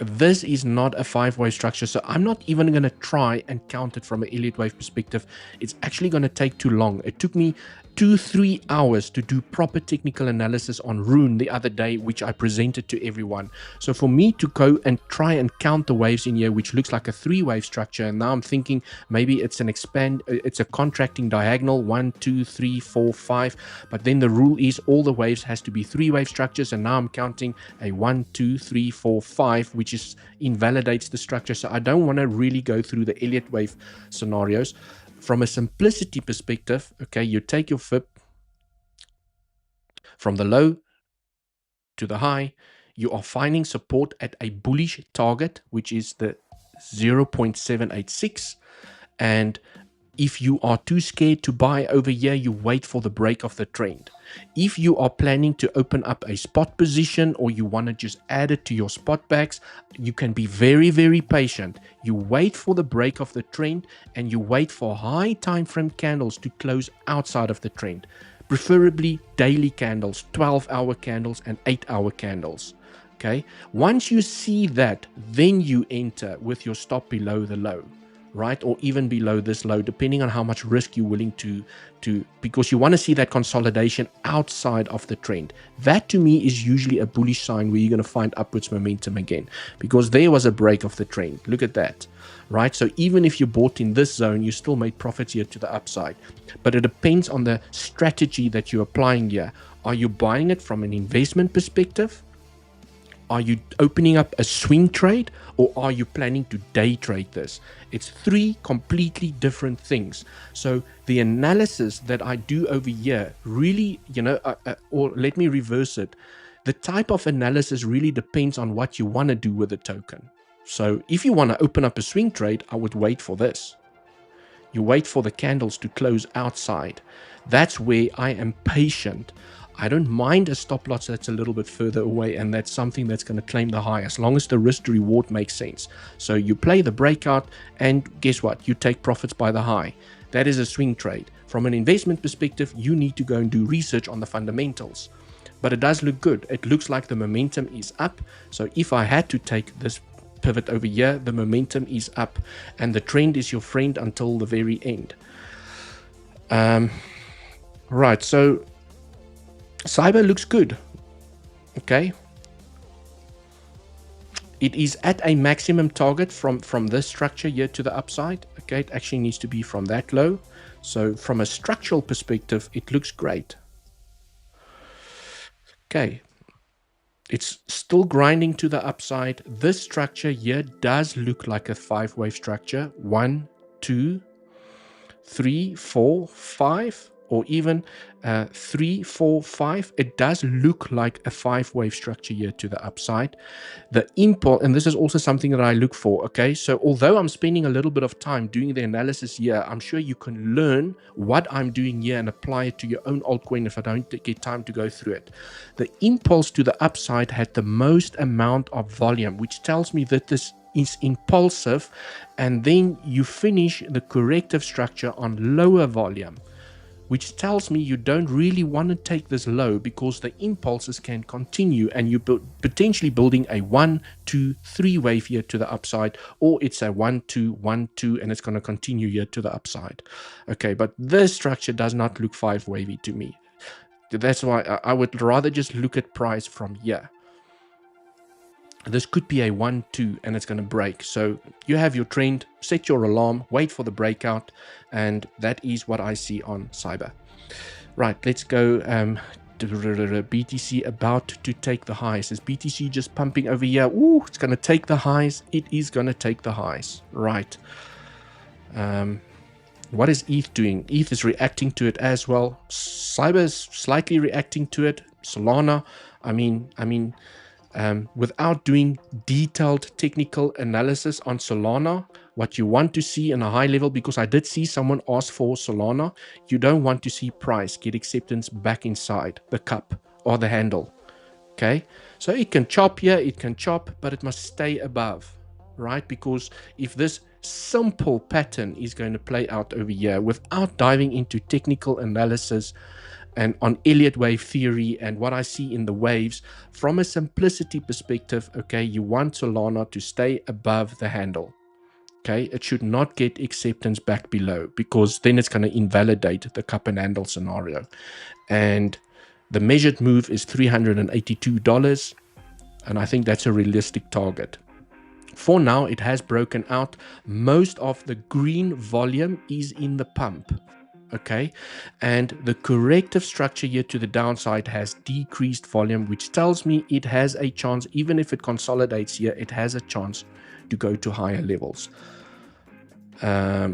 this is not a 5-wave structure, so I'm not even going to try and count it from an Elliott wave perspective. It's actually going to take too long. It took me 2-3 hours to do proper technical analysis on Rune the other day, which I presented to everyone. So for me to go and try and count the waves in here, which looks like a 3-wave structure, and now I'm thinking maybe it's it's a contracting diagonal, 1, 2, 3, 4, 5, but then the rule is all the waves has to be 3-wave structures, and now I'm counting a 1, 2, 3, 4, 5, which is invalidates the structure. So I don't want to really go through the Elliott wave scenarios. From a simplicity perspective, okay, you take your FIB from the low to the high, you are finding support at a bullish target, which is the 0.786. And if you are too scared to buy over here, you wait for the break of the trend. If you are planning to open up a spot position or you want to just add it to your spot bags, you can be very, very patient. You wait for the break of the trend and you wait for high time frame candles to close outside of the trend. Preferably daily candles, 12-hour candles and 8-hour candles. Okay. Once you see that, then you enter with your stop below the low. Right, or even below this low, depending on how much risk you're willing to because you want to see that consolidation outside of the trend. That to me is usually a bullish sign where you're going to find upwards momentum again, because there was a break of the trend. Look at that, right? So even if you bought in this zone, you still made profits here to the upside, but it depends on the strategy that you're applying here. Are you buying it from an investment perspective? Are you opening up a swing trade, or are you planning to day trade this? It's 3 completely different things. So the analysis that I do over here really, you know, or let me reverse it. The type of analysis really depends on what you want to do with the token. So if you want to open up a swing trade, I would wait for this. You wait for the candles to close outside. That's where I am patient. I don't mind a stop loss that's a little bit further away, and that's something that's going to claim the high as long as the risk to reward makes sense. So you play the breakout and guess what? You take profits by the high. That is a swing trade. From an investment perspective, you need to go and do research on the fundamentals. But it does look good. It looks like the momentum is up. So if I had to take this pivot over here, the momentum is up and the trend is your friend until the very end. Right, so 𝗖𝗿𝘆𝗽 looks good. Okay, it is at a maximum target from this structure here to the upside. Okay, it actually needs to be from that low. So from a structural perspective, it looks great. Okay, it's still grinding to the upside. This structure here does look like a 5-wave structure. 1, 2, 3, 4, 5, or even 3, 4, 5. It does look like a 5-wave structure here to the upside. The impulse, and this is also something that I look for. Okay, so although I'm spending a little bit of time doing the analysis here, I'm sure you can learn what I'm doing here and apply it to your own altcoin if I don't get time to go through it. The impulse to the upside had the most amount of volume, which tells me that this is impulsive, and then you finish the corrective structure on lower volume, which tells me you don't really want to take this low because the impulses can continue and you're potentially building a 1, 2, 3 wave here to the upside, or it's a 1, 2, 1, 2, and it's going to continue here to the upside. Okay, but this structure does not look 5 wavy to me. That's why I would rather just look at price from here. this could be a 1-2 and it's going to break. So you have your trend, set your alarm, wait for the breakout, and that is what I see on Cyber. Right, let's go. BTC about to take the highs. Is BTC just pumping over here? Ooh, it's going to take the highs. It is going to take the highs. Right. What is ETH doing? ETH is reacting to it as well. Cyber is slightly reacting to it. Solana, I mean, without doing detailed technical analysis on Solana, what you want to see in a high level, because I did see someone ask for Solana, you don't want to see price get acceptance back inside the cup or the handle. Okay, so it can chop here, it can chop, but it must stay above, right? Because if this simple pattern is going to play out over here without diving into technical analysis and on Elliott wave theory and what I see in the waves, from a simplicity perspective, okay, you want Solana to stay above the handle. Okay, it should not get acceptance back below, because then it's going to invalidate the cup and handle scenario. And the measured move is $382, and I think that's a realistic target. For now, it has broken out. Most of the green volume is in the pump. Okay, and the corrective structure here to the downside has decreased volume, which tells me it has a chance, even if it consolidates here, it has a chance to go to higher levels. Let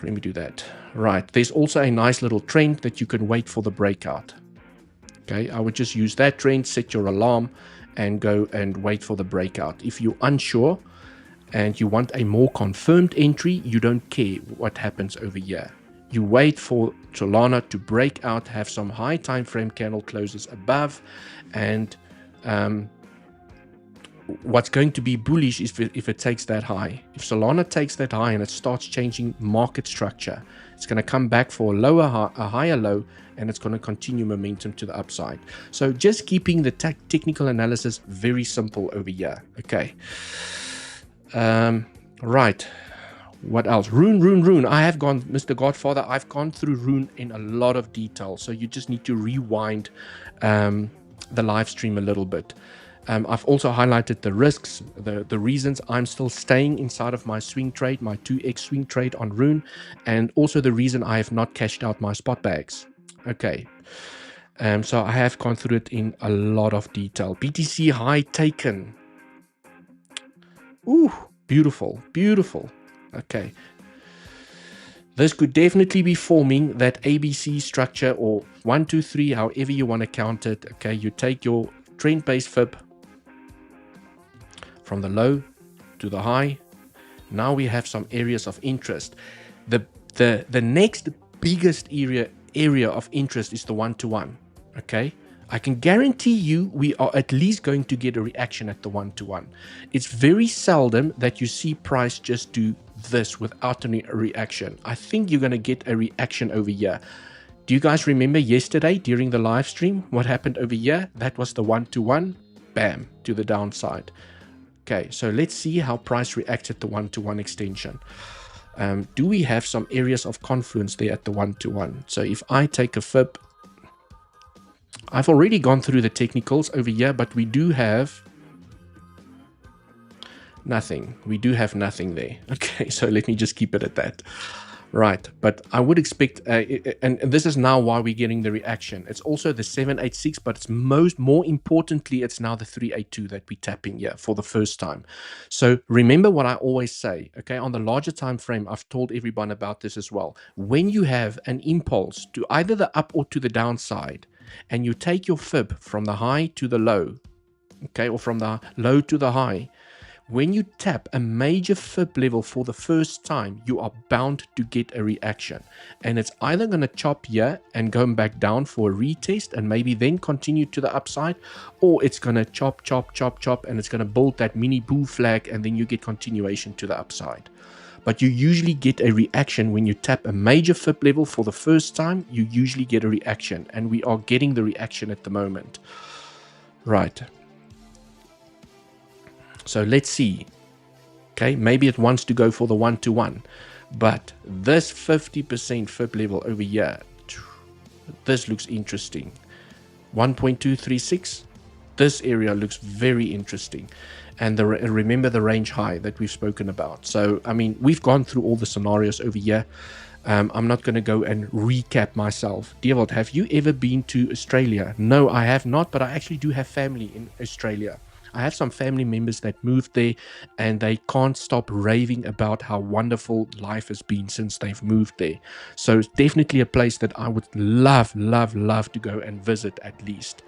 me do that. Right, there's also a nice little trend that you can wait for the breakout. Okay, I would just use that trend, set your alarm, and go and wait for the breakout. If you're unsure and you want a more confirmed entry, you don't care what happens over here. You wait for Solana to break out, have some high time frame candle closes above, and what's going to be bullish is if it takes that high. If Solana takes that high and it starts changing market structure, it's going to come back for a higher low, and it's going to continue momentum to the upside. So just keeping the technical analysis very simple over here. Okay. Right. What else? Rune. I have gone, Mr. Godfather, I've gone through Rune in a lot of detail. So you just need to rewind the live stream a little bit. I've also highlighted the risks, the reasons I'm still staying inside of my swing trade, my 2x swing trade on Rune, and also the reason I have not cashed out my spot bags. Okay. So I have gone through it in a lot of detail. BTC high taken. Ooh, beautiful. Okay. This could definitely be forming that ABC structure, or 1, 2, 3, however you want to count it. Okay, you take your trend-based fib from the low to the high. Now we have some areas of interest. The next biggest area of interest is the 1-to-1. Okay, I can guarantee you we are at least going to get a reaction at the 1-to-1. It's very seldom that you see price just do this without any reaction. I think you're going to get a reaction over here. Do you guys remember yesterday during the live stream what happened over here? That was the 1-to-1, bam, to the downside. Okay, so let's see how price reacts at the 1-to-1 extension. Do we have some areas of confluence there at the 1-to-1? So if I take a fib, I've already gone through the technicals over here, but we do have nothing. We do have nothing there. Okay, so let me just keep it at that. Right, but I would expect, and this is now why we're getting the reaction. It's also the 786, but it's more importantly, it's now the 382 that we're tapping here for the first time. So remember what I always say, okay, on the larger time frame, I've told everyone about this as well. When you have an impulse to either the up or to the downside, and you take your fib from the high to the low, okay, or from the low to the high, when you tap a major fib level for the first time, you are bound to get a reaction. And it's either going to chop here and go back down for a retest and maybe then continue to the upside, or it's going to chop, and it's going to build that mini bull flag, and then you get continuation to the upside. But you usually get a reaction when you tap a major fib level for the first time. You usually get a reaction, and we are getting the reaction at the moment. Right. So let's see. Okay, maybe it wants to go for the 1-to-1, but this 50% fib level over here, this looks interesting. 1.236. this area looks very interesting. And remember the range high that we've spoken about. So, I mean, we've gone through all the scenarios over here. I'm not going to go and recap myself. Dewald, have you ever been to Australia? No, I have not, but I actually do have family in Australia. I have some family members that moved there, and they can't stop raving about how wonderful life has been since they've moved there. So it's definitely a place that I would love to go and visit at least.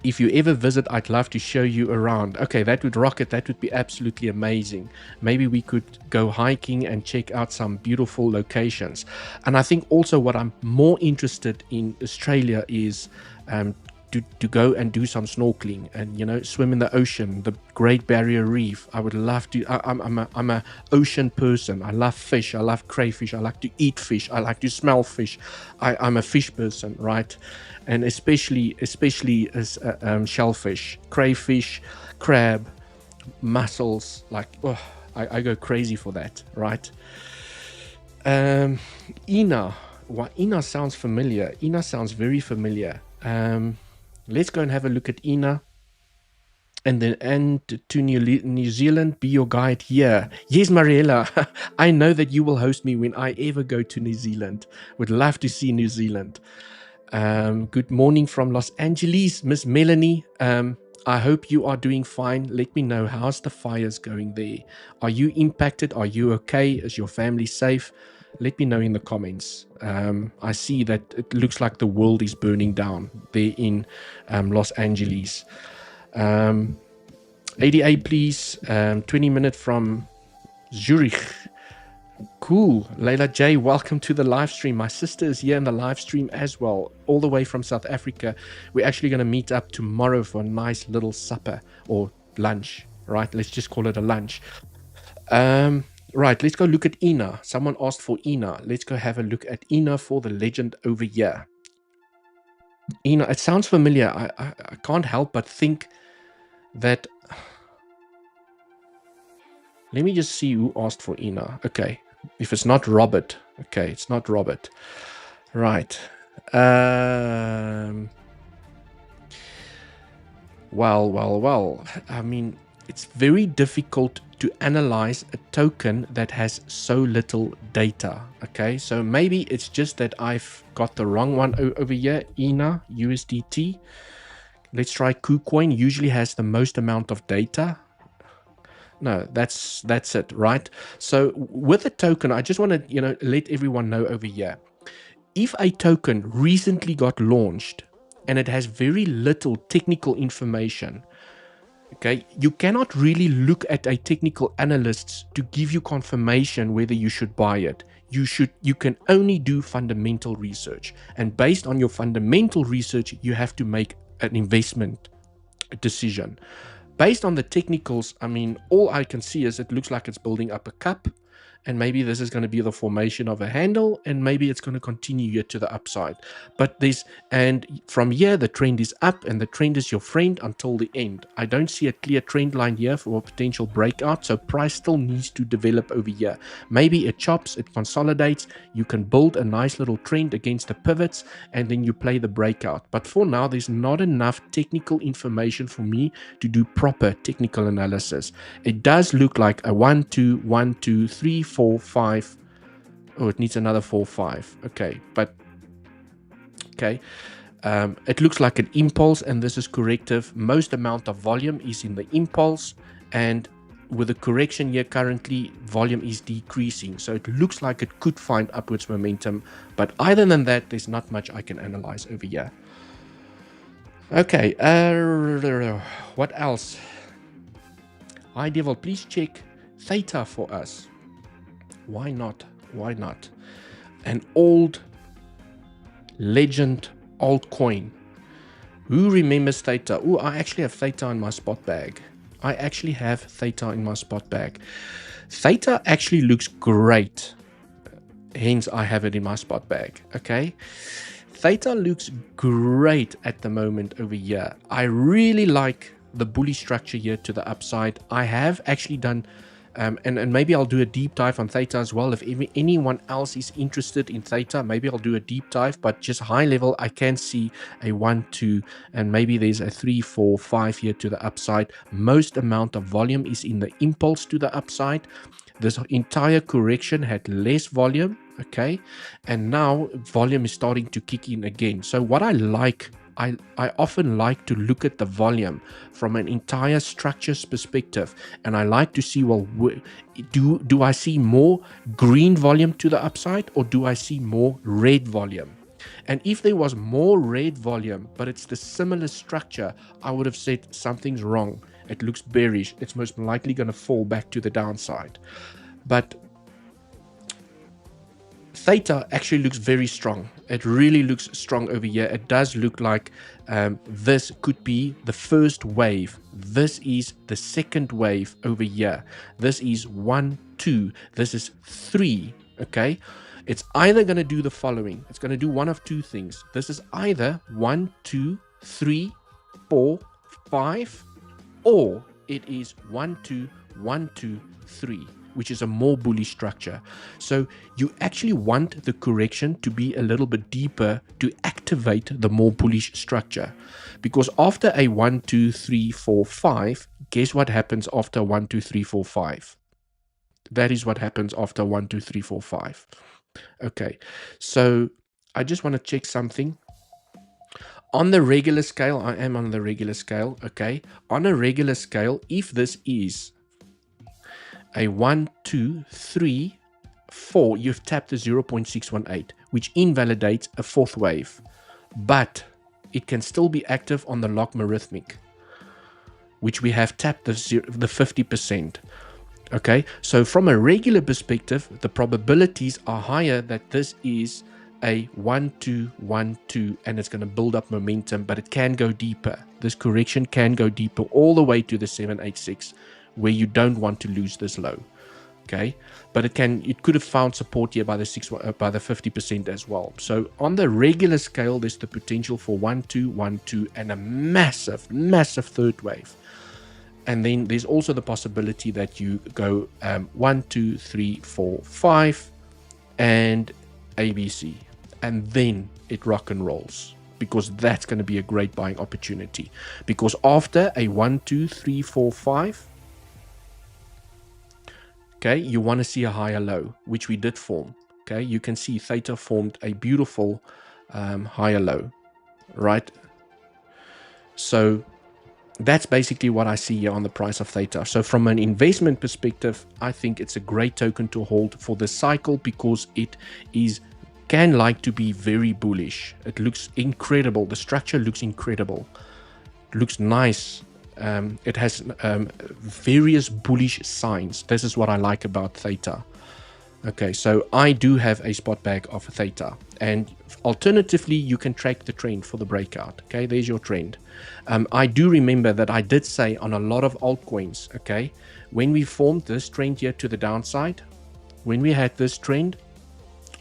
If you ever visit, I'd love to show you around. Okay, that would rock it. That would be absolutely amazing. Maybe we could go hiking and check out some beautiful locations. And I think also what I'm more interested in Australia is to go and do some snorkeling and, you know, swim in the ocean, the Great Barrier Reef. I would love to. I'm a ocean person. I love fish. I love crayfish. I like to eat fish. I like to smell fish. I'm a fish person, right? And especially as shellfish, crayfish, crab, mussels. Like, oh, I go crazy for that, right? Ina. Well, Ina sounds familiar. Ina sounds very familiar. Let's go and have a look at Ina. And then to New Zealand, be your guide here. Yes, Mariella, I know that you will host me when I ever go to New Zealand. Would love to see New Zealand. Good morning from Los Angeles, Miss Melanie. I hope you are doing fine. Let me know, how's the fires going there? Are you impacted? Are you okay? Is your family safe? Let me know in the comments. I see that it looks like the world is burning down there in Los Angeles. ADA, please. 20 minutes from Zurich. Cool. Layla J, welcome to the live stream. My sister is here in the live stream as well, all the way from South Africa. We're actually going to meet up tomorrow for a nice little supper or lunch, right? Let's just call it a lunch. Right, let's go look at Ina. Someone asked for Ina. Let's go have a look at Ina for the legend over here. Ina, it sounds familiar. I can't help but think that... Let me just see who asked for Ina. Okay, if it's not Robert. Okay, it's not Robert. Right. Well. I mean, it's very difficult to analyze a token that has so little data. Okay, so maybe it's just that I've got the wrong one over here. Ina USDT. Let's try KuCoin. Usually has the most amount of data. No, that's it, right? So with a token, I just want to let everyone know over here. If a token recently got launched and it has very little technical information, okay, you cannot really look at a technical analyst to give you confirmation whether you should buy it. You can only do fundamental research, and based on your fundamental research, you have to make an investment decision. Based on the technicals, I mean, all I can see is it looks like it's building up a cup, and maybe this is going to be the formation of a handle, and maybe it's going to continue here to the upside. But and from here, the trend is up, and the trend is your friend until the end. I don't see a clear trend line here for a potential breakout, so price still needs to develop over here. Maybe it chops, it consolidates, you can build a nice little trend against the pivots, and then you play the breakout. But for now, there's not enough technical information for me to do proper technical analysis. It does look like a 1, 2, 1, 2, 3, 4, 5. Oh, it needs another 4, 5. Okay, but okay. It looks like an impulse, and this is corrective. Most amount of volume is in the impulse, and with the correction here currently, volume is decreasing. So it looks like it could find upwards momentum, but other than that, there's not much I can analyze over here. Okay, what else? Hi, Dewald, please check Theta for us. Why not? Why not? An old legend altcoin. Who remembers Theta? Oh, I actually have Theta in my spot bag. Theta actually looks great. Hence, I have it in my spot bag. Okay. Theta looks great at the moment over here. I really like the bullish structure here to the upside. I have actually done and maybe I'll do a deep dive on Theta as well. If anyone else is interested in Theta, maybe I'll do a deep dive, but just high level, I can see a 1, 2, and maybe there's a 3, 4, 5 here to the upside. Most amount of volume is in the impulse to the upside. This entire correction had less volume, okay, and now volume is starting to kick in again. So what I like, I often like to look at the volume from an entire structure's perspective, and I like to see, well, do I see more green volume to the upside, or do I see more red volume? And if there was more red volume, but it's the similar structure, I would have said something's wrong. It looks bearish. It's most likely going to fall back to the downside. But Theta actually looks very strong. It really looks strong over here. It does look like this could be the first wave. This is the second wave over here. This is 1, 2. This is 3. Okay. It's either going to do the following. It's going to do one of two things. This is either 1, 2, 3, 4, 5, or it is 1, 2, 1, 2, 3. Which is a more bullish structure. So you actually want the correction to be a little bit deeper to activate the more bullish structure. Because after a 1, 2, 3, 4, 5, guess what happens after 1, 2, 3, 4, 5? That is what happens after 1, 2, 3, 4, 5. Okay, so I just want to check something. On the regular scale, I am on the regular scale, okay? On a regular scale, if this is a 1, 2, 3, 4, you've tapped the 0.618, which invalidates a fourth wave. But it can still be active on the logarithmic, which we have tapped the 50%. Okay, so from a regular perspective, the probabilities are higher that this is a 1, 2, 1, 2, and it's going to build up momentum, but it can go deeper. This correction can go deeper all the way to the 786, where you don't want to lose this low. Okay, but it could have found support here by the 50% as well. So on the regular scale, there's the potential for 1, 2, 1, 2, and a massive third wave. And then there's also the possibility that you go 1, 2, 3, 4, 5, and ABC, and then it rock and rolls, because that's going to be a great buying opportunity. Because after a 1, 2, 3, 4, 5, okay, you want to see a higher low, which we did form. Okay, you can see Theta formed a beautiful higher low, right? So that's basically what I see here on the price of Theta. So from an investment perspective, I think it's a great token to hold for this cycle, because it can like to be very bullish. It looks incredible. The structure looks incredible. It looks nice. It has various bullish signs. This is what I like about Theta. Okay, so I do have a spot bag of Theta, and alternatively, you can track the trend for the breakout. Okay, there's your trend. I do remember that I did say on a lot of altcoins, okay, when we formed this trend here to the downside, when we had this trend,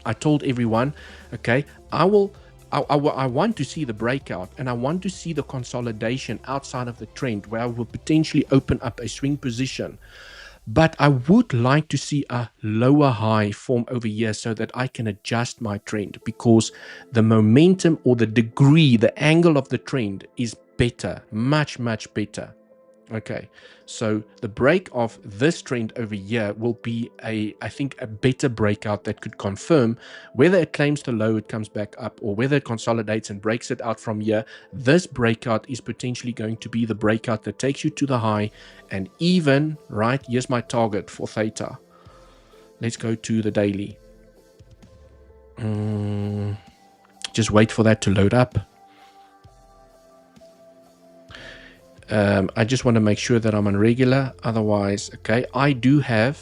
I told everyone, okay, I want to see the breakout, and I want to see the consolidation outside of the trend, where I will potentially open up a swing position. But I would like to see a lower high form over here so that I can adjust my trend, because the momentum, or the degree, the angle of the trend is better, much better. Okay, so the break of this trend over here will be I think a better breakout that could confirm whether it claims the low, it comes back up, or whether it consolidates and breaks it out from here. This breakout is potentially going to be the breakout that takes you to the high, and even, right, here's my target for Theta. Let's go to the daily. Just wait for that to load up. I just want to make sure that I'm on regular. Otherwise, okay, I do have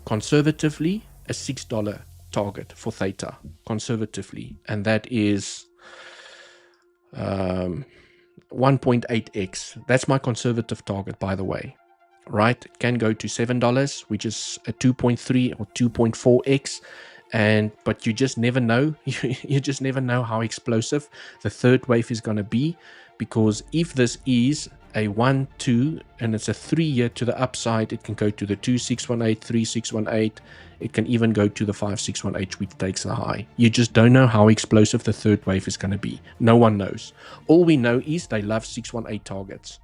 conservatively a $6 target for Theta, conservatively, and that is 1.8x. That's my conservative target, by the way, right? It can go to $7, which is a 2.3 or 2.4x. But you just never know. You just never know how explosive the third wave is going to be, because if this is a 1, 2, and it's a 3 here to the upside. It can go to the 2618, 3618. It can even go to the 5618, which takes the high. You just don't know how explosive the third wave is going to be. No one knows. All we know is they love 618 targets.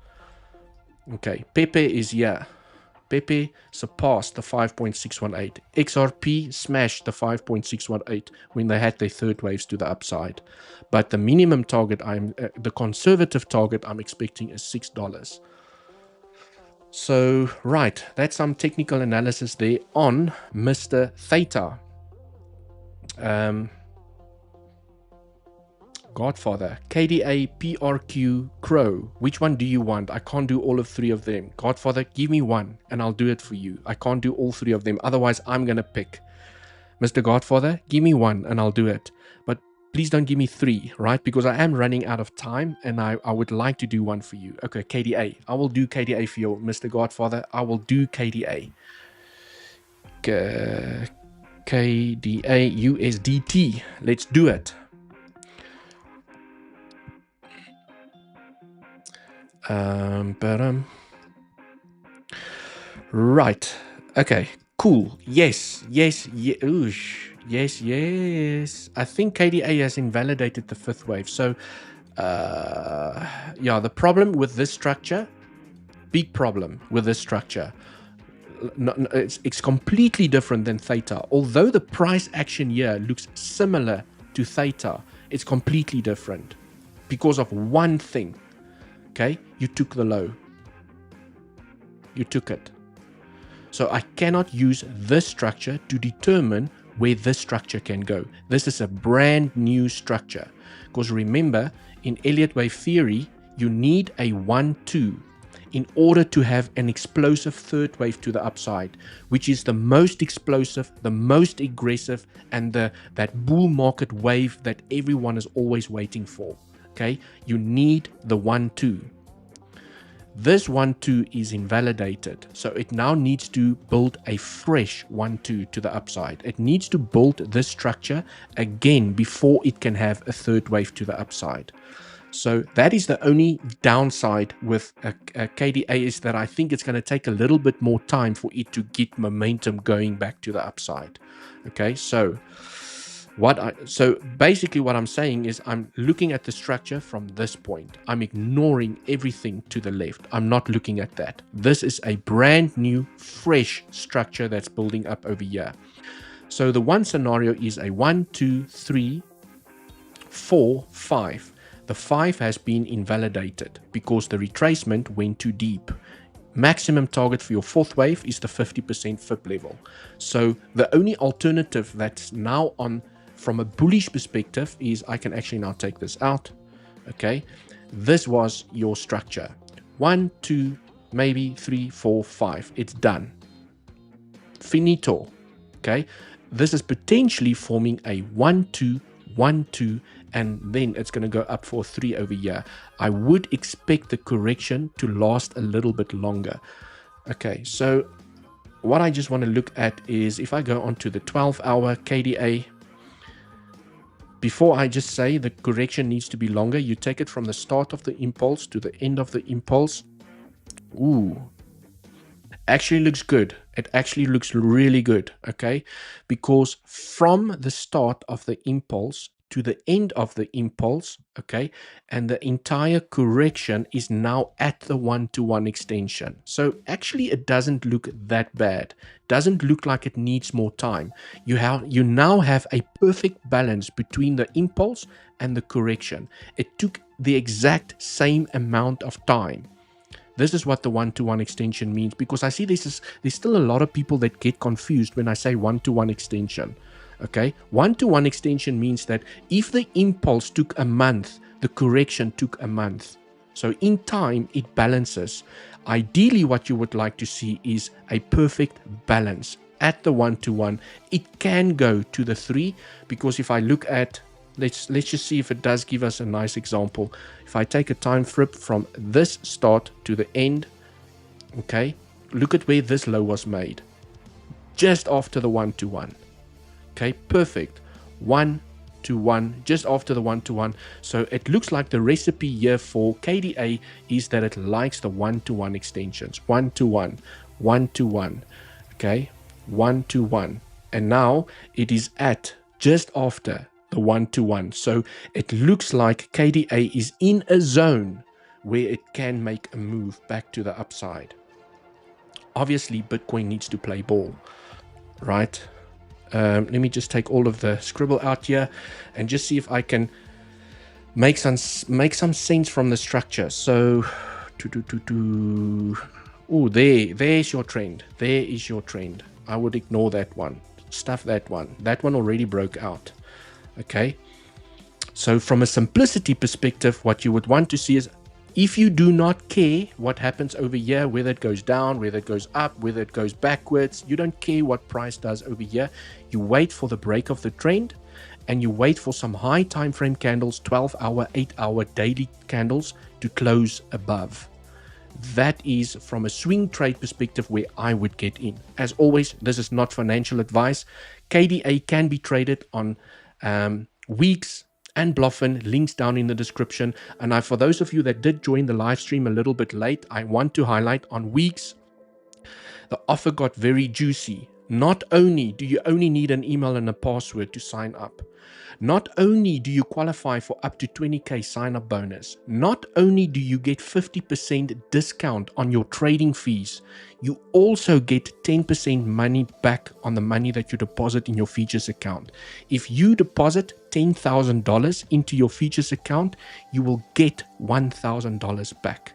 Okay, 𝗬𝗬 is here. 𝗬𝗬 surpassed the 5.618. XRP smashed the 5.618 when they had their third waves to the upside. But the minimum target, the conservative target I'm expecting is $6. So, right, that's some technical analysis there on Mr. Theta. Godfather, KDA, PRQ, Crow. Which one do you want? I can't do all of 3 of them. Godfather, give me one and I'll do it for you. I can't do all 3 of them. Otherwise, I'm going to pick. Mr. Godfather, give me one and I'll do it. But please don't give me 3, right? Because I am running out of time and I would like to do one for you. Okay, KDA. I will do KDA for you, Mr. Godfather. I will do KDA. KDA USDT. Let's do it. Right. Okay. Cool. Yes. Oosh. Yes. I think KDA has invalidated the 5th wave. So, yeah, the problem with this structure, big problem with this structure. It's completely different than Theta. Although the price action here looks similar to Theta, it's completely different because of one thing. Okay, you took the low. You took it. So I cannot use this structure to determine where this structure can go. This is a brand new structure. Because remember, in Elliott wave theory, you need a 1-2 in order to have an explosive third wave to the upside, which is the most explosive, the most aggressive, and that bull market wave that everyone is always waiting for. Okay, you need the 1-2. This 1-2 is invalidated, so it now needs to build a fresh 1-2 to the upside. It needs to build this structure again before it can have a third wave to the upside. So that is the only downside with a KDA, is that I think it's going to take a little bit more time for it to get momentum going back to the upside. Okay, so basically what I'm saying is I'm looking at the structure from this point. I'm ignoring everything to the left. I'm not looking at that. This is a brand new, fresh structure that's building up over here. So the one scenario is a 1, 2, 3, 4, 5. The 5 has been invalidated because the retracement went too deep. Maximum target for your 4th wave is the 50% FIB level. So the only alternative that's now on from a bullish perspective is I can actually now take this out. Okay, this was your structure. 1, 2, maybe 3, 4, 5. It's done. Finito. Okay, this is potentially forming a 1, 2, 1, 2, and then it's going to go up for 3 over here. I would expect the correction to last a little bit longer. Okay, so what I just want to look at is if I go onto the 12-hour KDA, before I just say the correction needs to be longer, you take it from the start of the impulse to the end of the impulse. Ooh, actually looks good. It actually looks really good, okay? Because from the start of the impulse to the end of the impulse, okay, and the entire correction is now at the 1-to-1 extension. So actually it doesn't look that bad. Doesn't look like it needs more time. You now have a perfect balance between the impulse and the correction. It took the exact same amount of time. This is what the 1-to-1 extension means, because I see there's still a lot of people that get confused when I say 1-to-1 extension. Okay, 1-to-1 extension means that if the impulse took a month, the correction took a month. So in time, it balances. Ideally, what you would like to see is a perfect balance at the 1-to-1. It can go to the 3, because if I look at, let's just see if it does give us a nice example. If I take a time frame from this start to the end, okay, look at where this low was made. Just after the 1-to-1. Okay, perfect. 1, 1-to-1, just after the 1-to-1. So it looks like the recipe here for KDA is that it likes the 1-to-1 extensions. 1-to-1, 1-to-1, okay, 1-to-1. And now it is at just after the 1-to-1. So it looks like KDA is in a zone where it can make a move back to the upside. Obviously, Bitcoin needs to play ball, right? Let me just take all of the scribble out here and just see if I can make some sense from the structure. So, oh, there's your trend. There is your trend. I would ignore that one. Stuff that one. That one already broke out. Okay. So from a simplicity perspective, what you would want to see is, if you do not care what happens over here, whether it goes down, whether it goes up, whether it goes backwards, you don't care what price does over here. You wait for the break of the trend and you wait for some high time frame candles, 12-hour, 8-hour daily candles to close above. That is from a swing trade perspective where I would get in. As always, this is not financial advice. KDA can be traded on weeks and bluffing, links down in the description. And for those of you that did join the live stream a little bit late, I want to highlight on weeks, the offer got very juicy. Not only do you only need an email and a password to sign up, not only do you qualify for up to 20k sign up bonus, not only do you get 50% discount on your trading fees, you also get 10% money back on the money that you deposit in your features account. If you deposit $10,000 into your features account, you will get $1,000 back.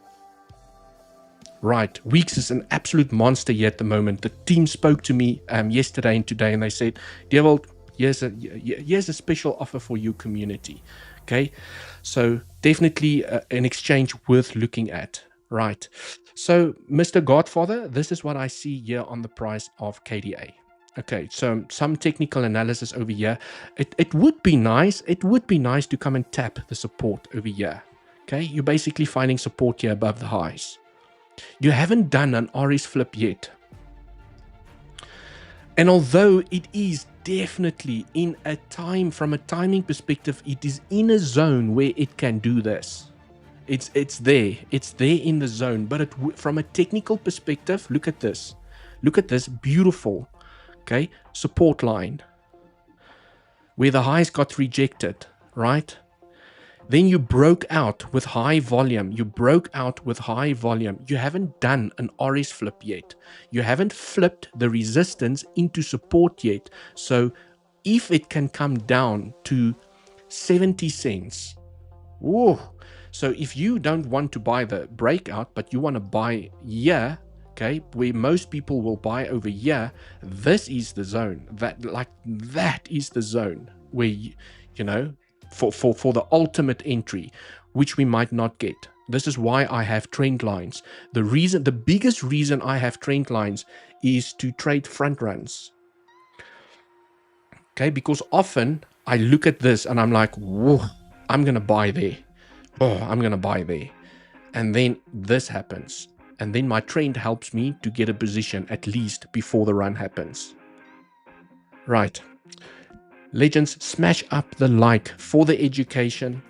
Right, Weeks is an absolute monster here at the moment. The team spoke to me yesterday and today, and they said, Dewald, here's a special offer for you community. Okay, so definitely an exchange worth looking at. Right, so Mr. Godfather, this is what I see here on the price of KDA. Okay, so some technical analysis over here. It would be nice. It would be nice to come and tap the support over here. Okay, you're basically finding support here above the highs. You haven't done an RS flip yet. And although it is definitely in a time, from a timing perspective, it is in a zone where it can do this. It's there in the zone. But from a technical perspective, look at this. Look at this beautiful, okay, support line where the highs got rejected, right? Then you broke out with high volume. You broke out with high volume. You haven't done an RS flip yet. You haven't flipped the resistance into support yet. So if it can come down to 70 cents, whoa. So if you don't want to buy the breakout, but you want to buy here, okay, where most people will buy over here, this is the zone. That is the zone where, you know, for the ultimate entry, which we might not get. This is why I have trend lines. The biggest reason I have trend lines is to trade front runs. Okay, because often I look at this and I'm like, whoa, I'm going to buy there. Oh, I'm going to buy there. And then this happens. And then my trend helps me to get a position at least before the run happens. Right. Legends, smash up the like for the education.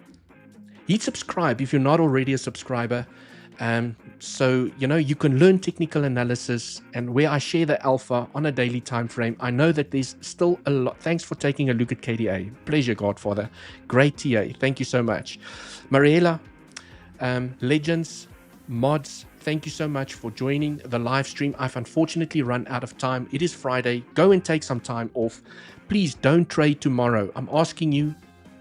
Hit subscribe if you're not already a subscriber. So, you know, you can learn technical analysis, and where I share the alpha on a daily time frame. I know that there's still a lot. Thanks for taking a look at KDA. Pleasure, Godfather. Great TA. Thank you so much. Mariela, Legends, mods, thank you so much for joining the live stream. I've unfortunately run out of time. It is Friday. Go and take some time off. Please don't trade tomorrow. I'm asking you,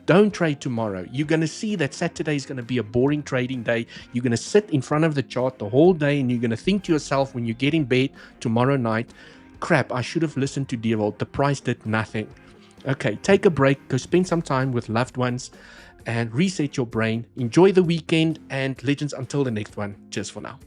don't trade tomorrow. You're going to see that Saturday is going to be a boring trading day. You're going to sit in front of the chart the whole day, and you're going to think to yourself when you get in bed tomorrow night, crap, I should have listened to Dewald. The price did nothing. Okay, take a break. Go spend some time with loved ones and reset your brain. Enjoy the weekend, and Legends, until the next one. Cheers for now.